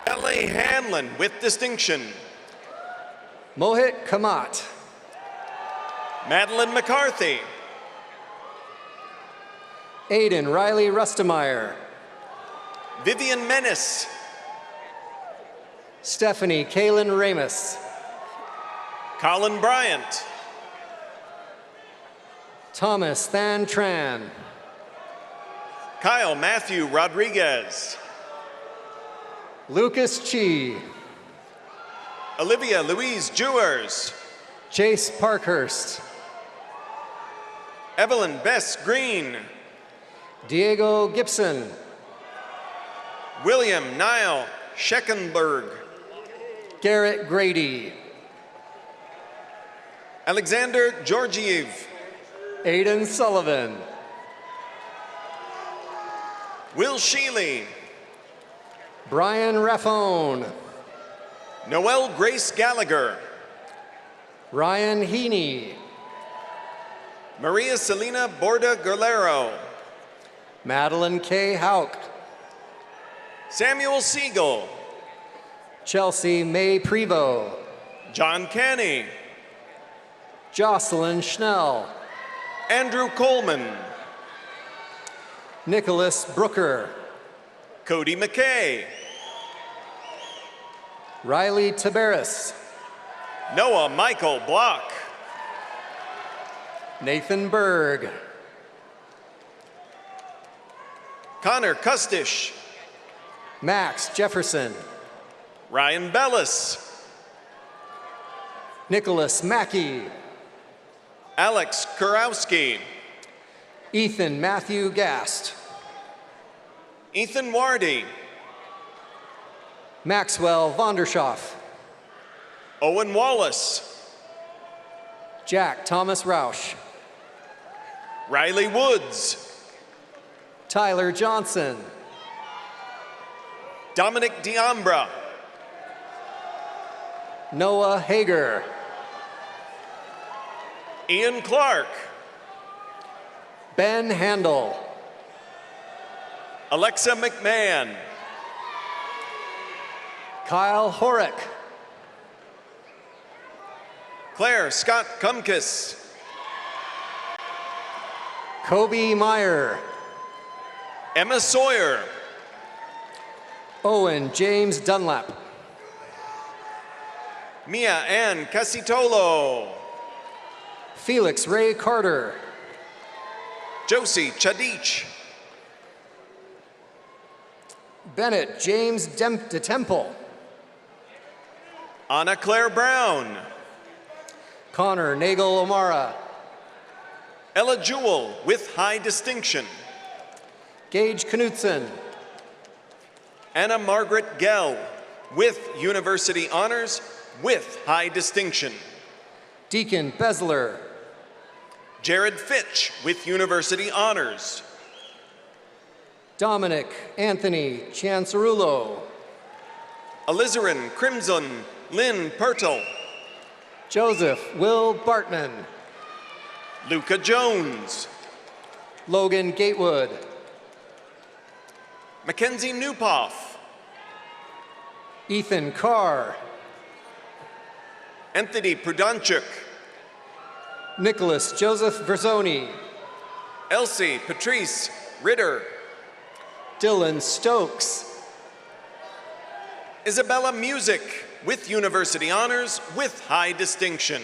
L.A. Hanlon with distinction. Mohit Kamat. Madeline McCarthy. Aiden Riley Rustemeyer. Vivian Menace. Stephanie Kaylin Ramus. Colin Bryant. Thomas Than Tran. Kyle Matthew Rodriguez. Lucas Chi. Olivia Louise Jewers. Chase Parkhurst. Evelyn Bess Green. Diego Gibson. William Niall Scheckenberg. Garrett Grady. Alexander Georgiev. Aiden Sullivan. Will Sheely. Brian Raffone. Noelle Grace Gallagher. Ryan Heaney. Maria Selena Borda Guerrero. Madeline K. Haupt. Samuel Siegel. Chelsea May Prevo. John Canny. Jocelyn Schnell. Andrew Coleman. Nicholas Brooker. Cody McKay. Riley Tabaris. Noah Michael Block. Nathan Berg. Connor Kustish. Max Jefferson. Ryan Bellis. Nicholas Mackey. Alex Kurowski. Ethan Matthew Gast. Ethan Wardy. Maxwell Vondershoff. Owen Wallace. Jack Thomas Roush. Riley Woods. Tyler Johnson. Dominic Diambra. Noah Hager. Ian Clark. Ben Handel. Alexa McMahon. Kyle Horek. Claire Scott Cumkis. Kobe Meyer. Emma Sawyer. Owen James Dunlap. Mia Ann Casitolo. Felix Ray Carter. Josie Chadich. Bennett James DeTemple. Anna Claire Brown. Connor Nagel O'Mara. Ella Jewell with high distinction. Gage Knutson. Anna Margaret Gell with university honors with high distinction. Deacon Besler. Jared Fitch with university honors. Dominic Anthony Chancerulo. Alizarin Crimson Lynn Pertle. Joseph Will Bartman. Luca Jones. Logan Gatewood. Mackenzie Newpoff. Ethan Carr. Anthony Prudanchuk. Nicholas Joseph Verzoni. Elsie Patrice Ritter. Dylan Stokes. Isabella Music with university honors with high distinction.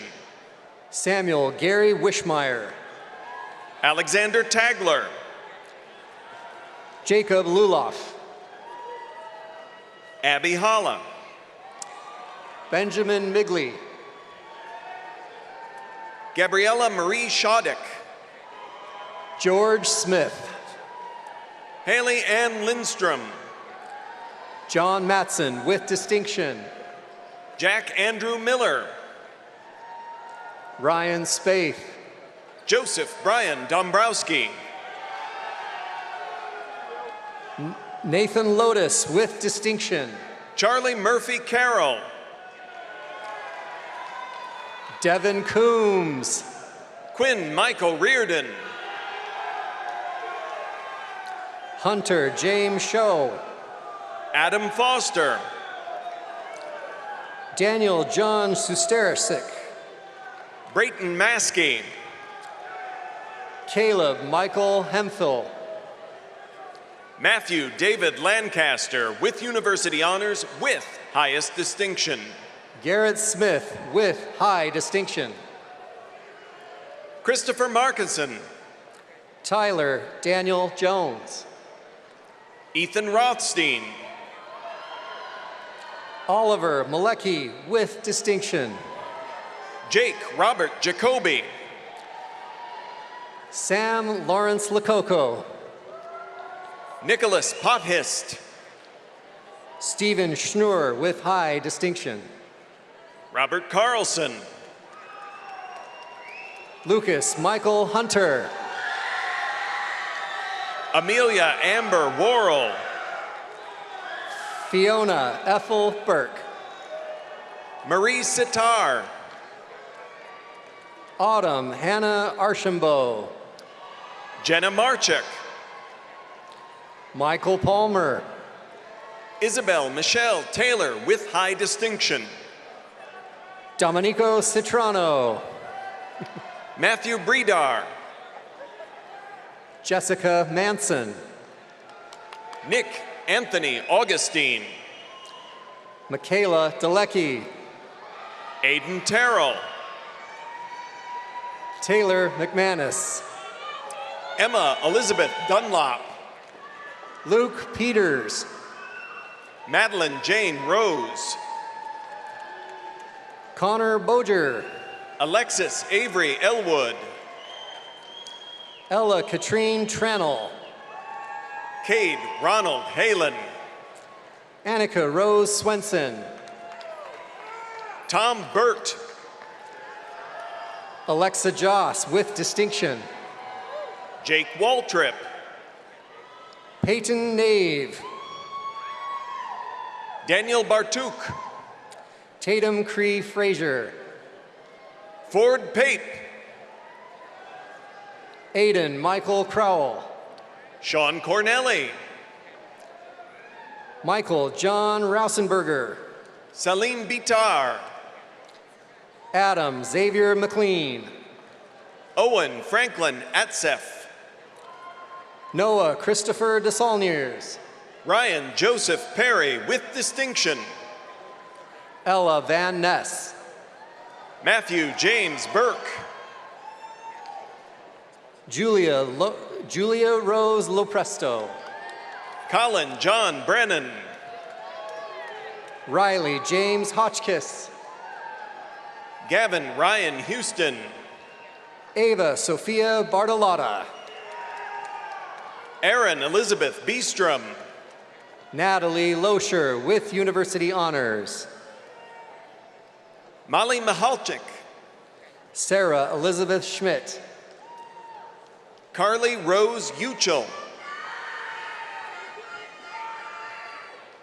Samuel Gary Wishmeyer. Alexander Tagler. Jacob Luloff. Abby Holla. Benjamin Migley. Gabriella Marie Shoddick. George Smith. Haley Ann Lindstrom. John Matson with distinction. Jack Andrew Miller. Ryan Spaeth. Joseph Brian Dombrowski. Nathan Lotus with distinction. Charlie Murphy Carroll. Devin Coombs. Quinn Michael Reardon. Hunter James Show. Adam Foster. Daniel John Susterisic. Brayton Maskey. Caleb Michael Hemphill. Matthew David Lancaster with university honors with highest distinction. Garrett Smith with high distinction. Christopher Markinson. Tyler Daniel Jones. Ethan Rothstein. Oliver Malecki with distinction. Jake Robert Jacoby. Sam Lawrence Lococo. Nicholas Pothist. Stephen Schnur with high distinction. Robert Carlson. Lucas Michael Hunter. Amelia Amber Worrell. Fiona Ethel Burke. Marie Sitar. Autumn Hannah Archambault. Jenna Marchuk. Michael Palmer. Isabel Michelle Taylor with high distinction. Domenico Citrano. Matthew Bredar. Jessica Manson. Nick Anthony Augustine. Michaela Delecki. Aiden Terrell. Taylor McManus. Emma Elizabeth Dunlop. Luke Peters. Madeline Jane Rose. Connor Boger. Alexis Avery Elwood. Ella Katrine Tranel. Cade Ronald Halen. Annika Rose Swenson. Tom Burt. Alexa Joss with distinction. Jake Waltrip. Peyton Nave. Daniel Bartuk. Tatum Cree Frazier. Ford Pape. Aiden Michael Crowell. Sean Cornelli. Michael John Rausenberger. Salim Bitar. Adam Xavier McLean. Owen Franklin Atsef. Noah Christopher DeSaulniers. Ryan Joseph Perry with distinction. Ella Van Ness. Matthew James Burke. Julia Rose Lopresto. Colin John Brennan. Riley James Hotchkiss. Gavin Ryan Houston. Ava Sophia Bartolotta. Erin Elizabeth Beestrom. Natalie Loescher with University Honors. Molly Mihalchik. Sarah Elizabeth Schmidt. Carly Rose Uchel.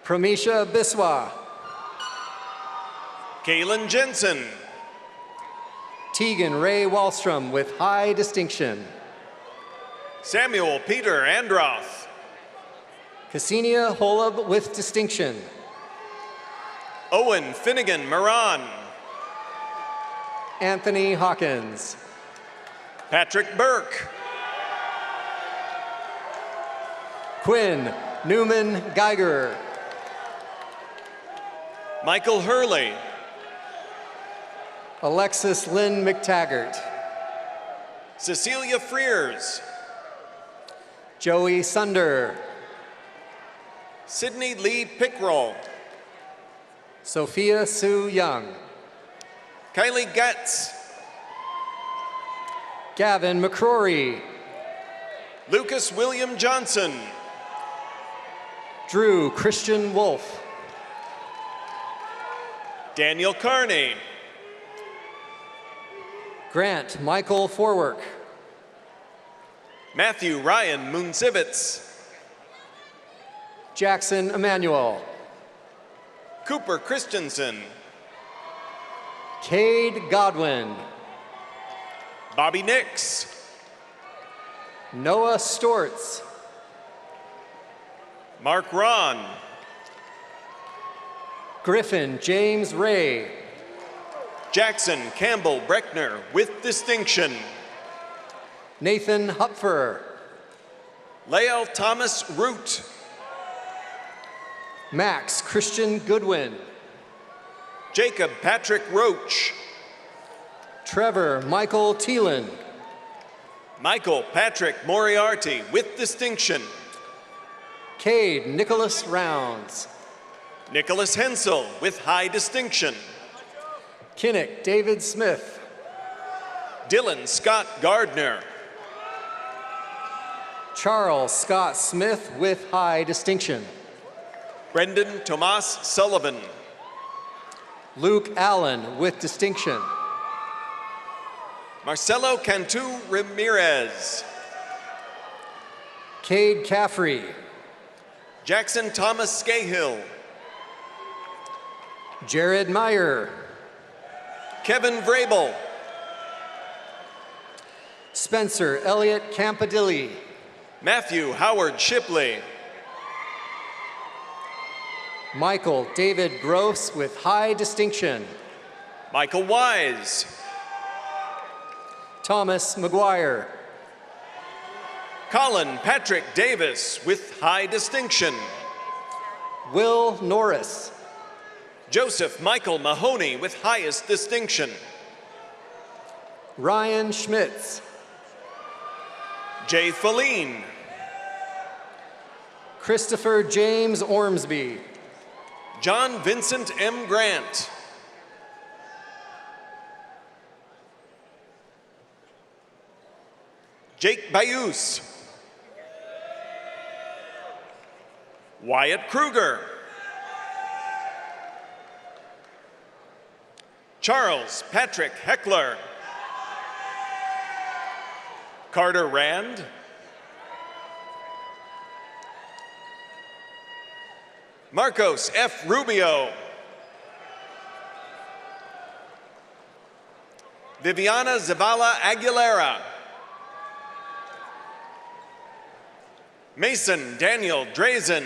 Pramisha Biswa. Kaylin Jensen. Tegan Ray Wallstrom with high distinction. Samuel Peter Androth. Ksenia Holub with distinction. Owen Finnegan Moran. Anthony Hawkins. Patrick Burke. Quinn Newman Geiger. Michael Hurley. Alexis Lynn McTaggart. Cecilia Frears. Joey Sunder. Sydney Lee Pickrell. Sophia Sue Young. Kylie Getz. Gavin McCrory. Lucas William Johnson. Drew Christian Wolf. Daniel Carney. Grant Michael Forwork. Matthew Ryan Moonsivitz. Jackson Emmanuel. Cooper Christensen. Cade Godwin. Bobby Nix. Noah Stortz. Mark Ron. Griffin James Ray. Jackson Campbell Breckner with distinction. Nathan Hupfer. Lael Thomas Root. Max Christian Goodwin. Jacob Patrick Roach. Trevor Michael Thielen. Michael Patrick Moriarty with distinction. Cade Nicholas Rounds. Nicholas Hensel with high distinction. Kinnick David Smith. Dylan Scott Gardner. Charles Scott Smith with high distinction. Brendan Tomas Sullivan. Luke Allen with distinction. Marcelo Cantu Ramirez. Cade Caffrey. Jackson Thomas Scahill. Jared Meyer. Kevin Vrabel. Spencer Elliott Campadilli. Matthew Howard Shipley. Michael David Gross with high distinction. Michael Wise. Thomas McGuire. Colin Patrick Davis with high distinction. Will Norris. Joseph Michael Mahoney with highest distinction. Ryan Schmitz. Jay Feline. Christopher James Ormsby. John Vincent M. Grant. Jake Bayous. Wyatt Kruger. Charles Patrick Heckler. Carter Rand. Marcos F. Rubio. Viviana Zavala Aguilera. Mason Daniel Drazen.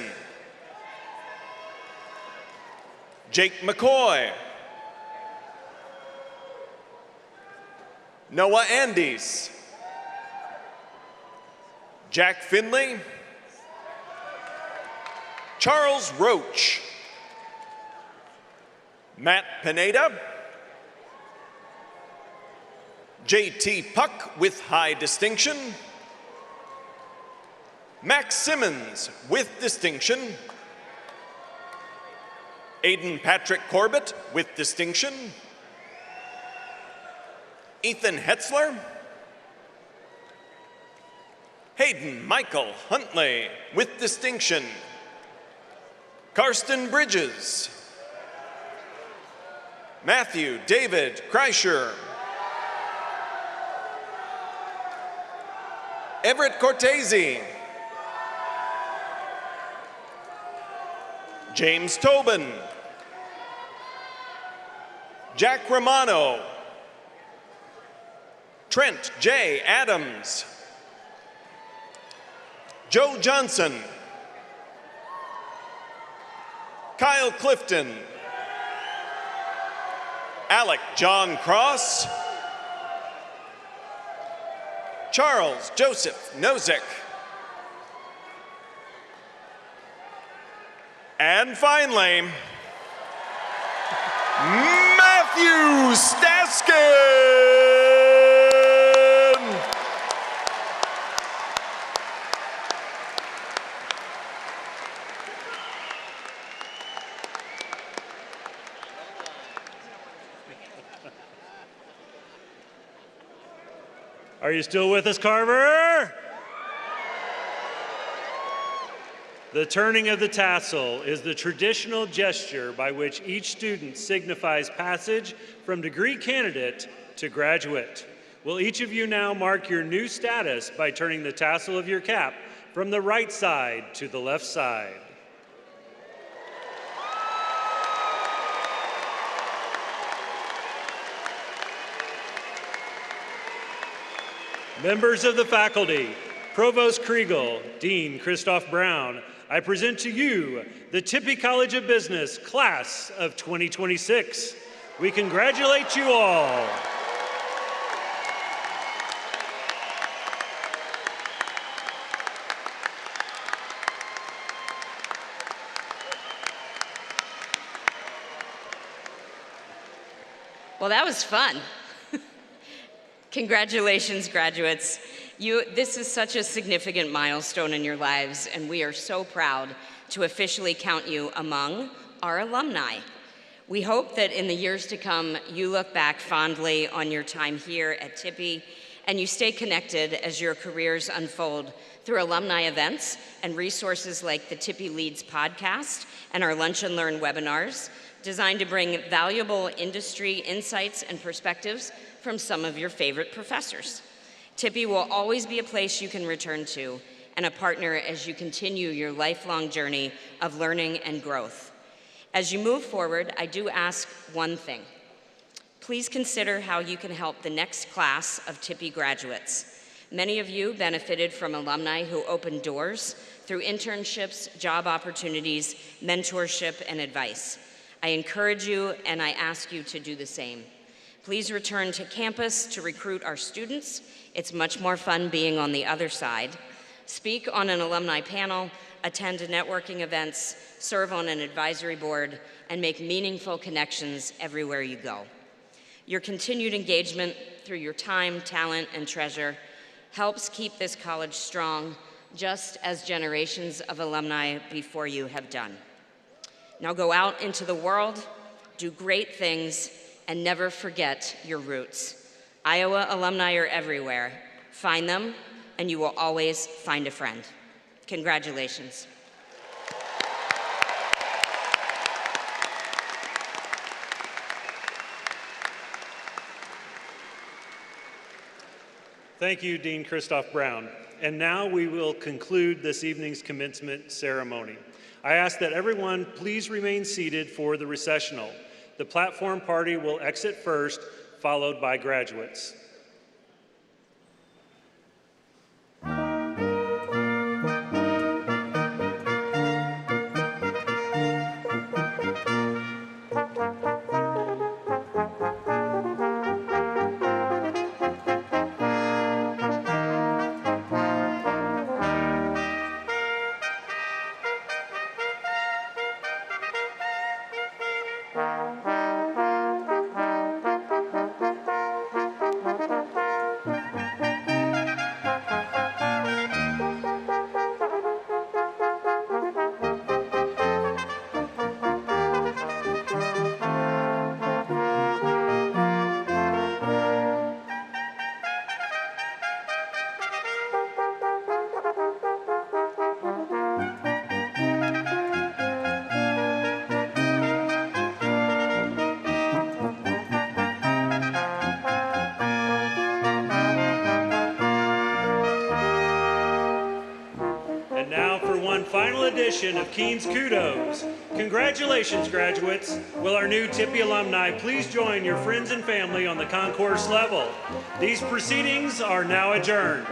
Jake McCoy. Noah Andes. Jack Finley. Charles Roach. Matt Pineda. J.T. Puck with high distinction. Max Simmons with distinction. Aiden Patrick Corbett with distinction. Ethan Hetzler. Hayden Michael Huntley with distinction. Karsten Bridges. Matthew David Kreischer. Everett Cortese. James Tobin. Jack Romano. Trent J. Adams. Joe Johnson. Kyle Clifton. Alec John Cross. Charles Joseph Nozick. And finally, Matthew Staskin. Are you still with us, Carver? The turning of the tassel is the traditional gesture by which each student signifies passage from degree candidate to graduate. Will each of you now mark your new status by turning the tassel of your cap from the right side to the left side? Members of the faculty, Provost Kriegel, Dean Christoph Brown, I present to you the Tippie College of Business Class of 2026. We congratulate you all. Well, that was fun. Congratulations, graduates. This is such a significant milestone in your lives, and we are so proud to officially count you among our alumni. We hope that in the years to come, you look back fondly on your time here at Tippie, and you stay connected as your careers unfold through alumni events and resources like the Tippie Leads podcast and our Lunch and Learn webinars, designed to bring valuable industry insights and perspectives from some of your favorite professors. Tippie will always be a place you can return to and a partner as you continue your lifelong journey of learning and growth. As you move forward, I do ask one thing. Please consider how you can help the next class of Tippie graduates. Many of you benefited from alumni who opened doors through internships, job opportunities, mentorship, and advice. I encourage you and I ask you to do the same. Please return to campus to recruit our students. It's much more fun being on the other side. Speak on an alumni panel, attend networking events, serve on an advisory board, and make meaningful connections everywhere you go. Your continued engagement through your time, talent, and treasure helps keep this college strong, just as generations of alumni before you have done. Now go out into the world, do great things, and never forget your roots. Iowa alumni are everywhere. Find them, and you will always find a friend. Congratulations. Thank you, Dean Christoph Brown. And now we will conclude this evening's commencement ceremony. I ask that everyone please remain seated for the recessional. The platform party will exit first, followed by graduates. edition of Keen's Kudos. Congratulations, graduates. Will our new Tippie alumni please join your friends and family on the concourse level? These proceedings are now adjourned.